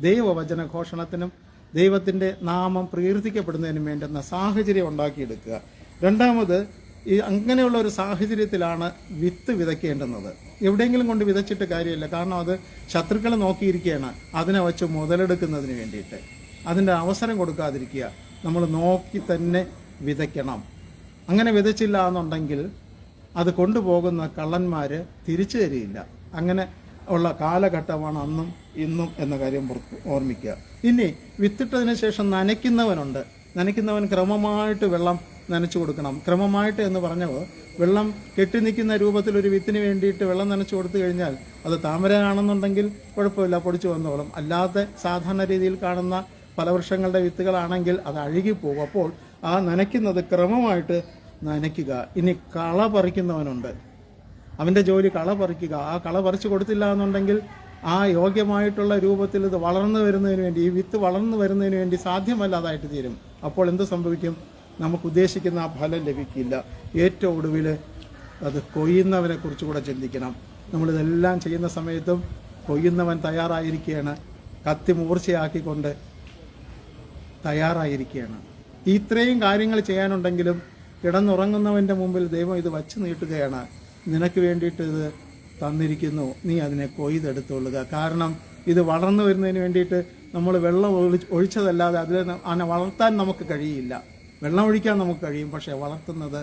ദൈവവചന ഘോഷണത്തിനും ദൈവത്തിൻ്റെ നാമം പ്രകീർത്തിക്കപ്പെടുന്നതിനും വേണ്ടുന്ന സാഹചര്യം ഉണ്ടാക്കിയെടുക്കുക. രണ്ടാമത്, ഈ അങ്ങനെയുള്ള ഒരു സാഹചര്യത്തിലാണ് വിത്ത് വിതയ്ക്കേണ്ടുന്നത്. എവിടെയെങ്കിലും കൊണ്ട് വിതച്ചിട്ട് കാര്യമില്ല. കാരണം അത് ശത്രുക്കൾ നോക്കിയിരിക്കുകയാണ് അതിനെ വച്ച് മുതലെടുക്കുന്നതിന് വേണ്ടിയിട്ട്. അതിൻ്റെ അവസരം കൊടുക്കാതിരിക്കുക. നമ്മൾ നോക്കി തന്നെ വിതയ്ക്കണം. അങ്ങനെ വിതച്ചില്ല എന്നുണ്ടെങ്കിൽ അത് കൊണ്ടുപോകുന്ന കള്ളന്മാർ തിരിച്ചു തരികയില്ല. അങ്ങനെ ഉള്ള കാലഘട്ടമാണ് അന്നും ഇന്നും എന്ന കാര്യം ഓർമ്മിക്കുക. ഇനി വിത്തിട്ടതിന് ശേഷം നനയ്ക്കുന്നവനുണ്ട്. നനയ്ക്കുന്നവൻ ക്രമമായിട്ട് വെള്ളം നനച്ചു കൊടുക്കണം. ക്രമമായിട്ട് എന്ന് പറഞ്ഞപ്പോൾ വെള്ളം കെട്ടി നിൽക്കുന്ന രൂപത്തിൽ ഒരു വിത്തിന് വേണ്ടിയിട്ട് വെള്ളം നനച്ചു കൊടുത്തു കഴിഞ്ഞാൽ അത് താമരയാണെന്നുണ്ടെങ്കിൽ കുഴപ്പമില്ല, പൊടിച്ചു വന്നോളും. അല്ലാതെ സാധാരണ രീതിയിൽ കാണുന്ന ഫലവൃക്ഷങ്ങളുടെ വിത്തുകളാണെങ്കിൽ അത് അഴുകിപ്പോകും. അപ്പോൾ ആ നനയ്ക്കുന്നത് ക്രമമായിട്ട് നനയ്ക്കുക. ഇനി കള പറിക്കുന്നവനുണ്ട്. അവൻ്റെ ജോലി കള പറിക്കുക. ആ കള പറിച്ചു കൊടുത്തില്ല എന്നുണ്ടെങ്കിൽ ആ യോഗ്യമായിട്ടുള്ള രൂപത്തിൽ ഇത് വളർന്നു വരുന്നതിന് വേണ്ടി, ഈ വിത്ത് വളർന്നു വരുന്നതിന് വേണ്ടി സാധ്യമല്ലാതായിട്ട് തീരും. അപ്പോൾ എന്ത് സംഭവിക്കും? നമുക്ക് ഉദ്ദേശിക്കുന്ന ആ ഫലം ലഭിക്കില്ല. ഏറ്റവും ഒടുവിൽ അത് കൊയ്യുന്നവനെ കുറിച്ച് കൂടെ ചിന്തിക്കണം. നമ്മളിതെല്ലാം ചെയ്യുന്ന സമയത്തും കൊയ്യുന്നവൻ തയ്യാറായിരിക്കുകയാണ്, കത്തി മൂർച്ചയാക്കിക്കൊണ്ട് തയ്യാറായിരിക്കുകയാണ്. ഇത്രയും കാര്യങ്ങൾ ചെയ്യാനുണ്ടെങ്കിലും കിടന്നുറങ്ങുന്നവൻ്റെ മുമ്പിൽ ദൈവം ഇത് വച്ച് നീട്ടുകയാണ്. നിനക്ക് വേണ്ടിയിട്ട് ഇത് തന്നിരിക്കുന്നു, നീ അതിനെ കൊയ്തെടുത്തുകൊള്ളുക. കാരണം ഇത് വളർന്നു വരുന്നതിന് വേണ്ടിയിട്ട് നമ്മൾ വെള്ളം ഒഴിച്ചതല്ലാതെ അതിനെ വളർത്താൻ നമുക്ക് കഴിയില്ല. വെള്ളം ഒഴിക്കാൻ നമുക്ക് കഴിയും, പക്ഷേ വളർത്തുന്നത്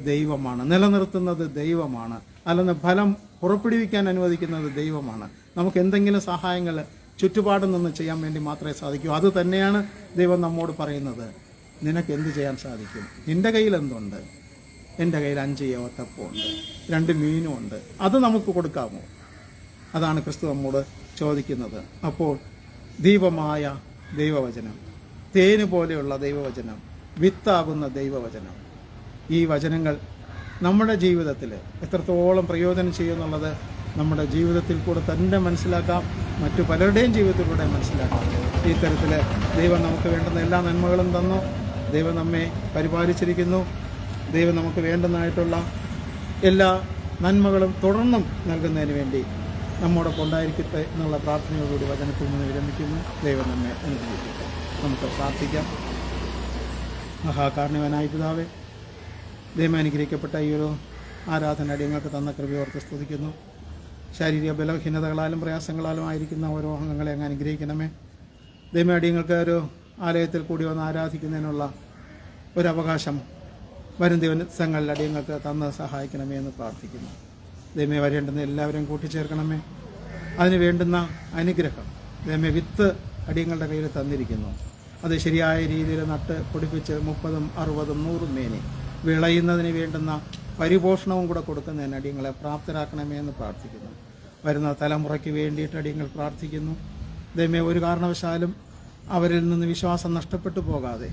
ദൈവമാണ്, നിലനിർത്തുന്നത് ദൈവമാണ്. അല്ലെന്ന് ഫലം പുറപ്പെടുവിക്കാൻ അനുവദിക്കുന്നത് ദൈവമാണ്. നമുക്ക് എന്തെങ്കിലും സഹായങ്ങൾ ചുറ്റുപാടും നിന്ന് ചെയ്യാൻ വേണ്ടി മാത്രമേ സാധിക്കൂ. അത് തന്നെയാണ് ദൈവം നമ്മോട് പറയുന്നത്. നിനക്ക് എന്ത് ചെയ്യാൻ സാധിക്കും? നിൻ്റെ കയ്യിൽ എന്തുണ്ട്? എൻ്റെ കയ്യിൽ 5 യവത്തപ്പമുണ്ട്, 2 മീനും ഉണ്ട്. അത് നമുക്ക് കൊടുക്കാമോ? അതാണ് ക്രിസ്തു നമ്മോട് ചോദിക്കുന്നത്. അപ്പോൾ ദീപമായ ദൈവവചനം, തേന് പോലെയുള്ള ദൈവവചനം, വിത്താകുന്ന ദൈവവചനം, ഈ വചനങ്ങൾ നമ്മുടെ ജീവിതത്തിൽ എത്രത്തോളം പ്രയോജനം ചെയ്യുമെന്നുള്ളത് നമ്മുടെ ജീവിതത്തിൽ കൂടെ തന്നെ മനസ്സിലാക്കാം, മറ്റു പലരുടെയും ജീവിതത്തിലൂടെ മനസ്സിലാക്കാം. ഈ തരത്തിൽ ദൈവം നമുക്ക് വേണ്ടുന്ന എല്ലാ നന്മകളും തന്നു. ദൈവം നമ്മെ പരിപാലിച്ചിരിക്കുന്നു. ദൈവം നമുക്ക് വേണ്ടുന്നതായിട്ടുള്ള എല്ലാ നന്മകളും തുടർന്നും നൽകുന്നതിന് വേണ്ടി നമ്മോടൊപ്പം ഉണ്ടായിരിക്കട്ടെ എന്നുള്ള പ്രാർത്ഥനയോടുകൂടി വചനത്തിൽ നിന്ന് വിരമിക്കുന്നു. ദൈവം നമ്മെ അനുഗ്രഹിക്കട്ടെ. നമുക്ക് പ്രാർത്ഥിക്കാം. മഹാകാരുണ്യവാനായ പിതാവേ, ദൈവം അനുഗ്രഹിക്കപ്പെട്ട ഈ ഒരു ആരാധന അടിയങ്ങൾക്ക് തന്ന കൃപയോർത്ത് സ്തുതിക്കുന്നു. ശാരീരിക ബലഹീനതകളാലും പ്രയാസങ്ങളാലും ആയിരിക്കുന്ന ഓരോ അംഗങ്ങളെ അങ്ങ് അനുഗ്രഹിക്കണമേ. ദൈവം അടിയങ്ങൾക്ക് ഒരു ആലയത്തിൽ കൂടി വന്ന് ആരാധിക്കുന്നതിനുള്ള ഒരവകാശം വരും ദിവസങ്ങളിൽ അടിയങ്ങൾക്ക് തന്ന് സഹായിക്കണമേ എന്ന് പ്രാർത്ഥിക്കുന്നു. ദൈവമേ, വരേണ്ടുന്ന എല്ലാവരെയും കൂട്ടിച്ചേർക്കണമേ. അതിന് വേണ്ടുന്ന അനുഗ്രഹം ദൈവമേ, വിത്ത് അടിയങ്ങളുടെ കയ്യിൽ തന്നിരിക്കുന്നു. അത് ശരിയായ രീതിയിൽ നട്ട് പൊടിപ്പിച്ച് 30, 60, 100 മേനി വിളയുന്നതിന് വേണ്ടുന്ന പരിപോഷണവും കൂടെ കൊടുക്കുന്നതിന് അടിയങ്ങളെ പ്രാപ്തരാക്കണമേ എന്ന് പ്രാർത്ഥിക്കുന്നു. വരുന്ന തലമുറയ്ക്ക് വേണ്ടിയിട്ട് അടിയങ്ങൾ പ്രാർത്ഥിക്കുന്നു. ദൈവമേ, ഒരു കാരണവശാലും അവരിൽ നിന്ന് വിശ്വാസം നഷ്ടപ്പെട്ടു പോകാതെ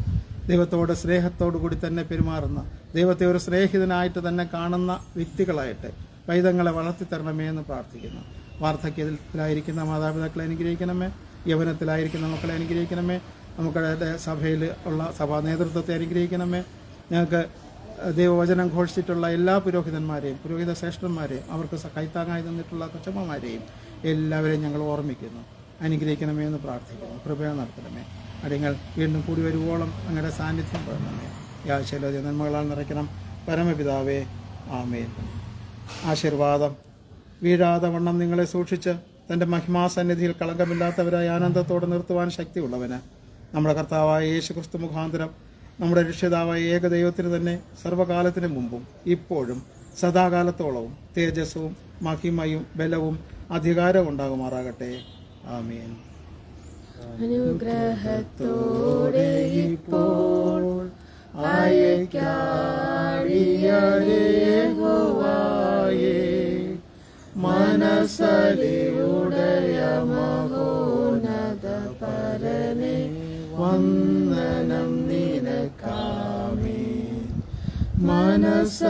ദൈവത്തോട് സ്നേഹത്തോടു കൂടി തന്നെ പെരുമാറുന്ന, ദൈവത്തെ ഒരു സ്നേഹിതനായിട്ട് തന്നെ കാണുന്ന വ്യക്തികളായിട്ട് പൈതങ്ങളെ വളർത്തിത്തരണമേ എന്ന് പ്രാർത്ഥിക്കുന്നു. വാർദ്ധക്യത്തിലായിരിക്കുന്ന മാതാപിതാക്കളെ അനുഗ്രഹിക്കണമേ, യൗവനത്തിലായിരിക്കുന്ന മക്കളെ അനുഗ്രഹിക്കണമേ, നമുക്കുടെ സഭയിൽ ഉള്ള സഭാ നേതൃത്വത്തെ അനുഗ്രഹിക്കണമേ. ഞങ്ങൾക്ക് ദൈവവചനം ഘോഷിച്ചിട്ടുള്ള എല്ലാ പുരോഹിതന്മാരെയും പുരോഹിത ശ്രേഷ്ഠന്മാരെയും അവർക്ക് കൈത്താങ്ങായി നിന്നിട്ടുള്ള കൊച്ചമ്മമാരെയും എല്ലാവരെയും ഞങ്ങൾ ഓർമ്മിക്കുന്നു. അനുഗ്രഹിക്കണമേ എന്ന് പ്രാർത്ഥിക്കുന്നു. കൃപ നടത്തണമേ. അടിയങ്ങൾ വീണ്ടും കൂടി വരുവോളം അങ്ങയുടെ സാന്നിധ്യം പെടണമേ. ഈ ആഴ്ചയിലെ നന്മകളാൽ നിറയ്ക്കണം. പരമപിതാവേ, ആമേൻ. ആശീർവാദം വീഴാതെ വണ്ണം നിങ്ങളെ സൂക്ഷിച്ച് തൻ്റെ മഹിമാസന്നിധിയിൽ കളങ്കമില്ലാത്തവരായി ആനന്ദത്തോടെ നിർത്തുവാൻ ശക്തിയുള്ളവന് നമ്മുടെ കർത്താവായ യേശു ക്രിസ്തു മുഖാന്തരം നമ്മുടെ രക്ഷിതാവായ ഏകദൈവത്തിന് തന്നെ സർവ്വകാലത്തിനു മുമ്പും ഇപ്പോഴും സദാകാലത്തോളവും തേജസ്സും മഹിമയും ബലവും അധികാരവും ഉണ്ടാകുമാറാകട്ടെ. ആമേൻ. അനുഗ്രഹത്തോടെ ഇപ്പോൾ മനസ്സലിയുടയ മഹോന്നത പരനെ വന്ദനം നിനക്കാമേ. മനസ്സലിയുടയ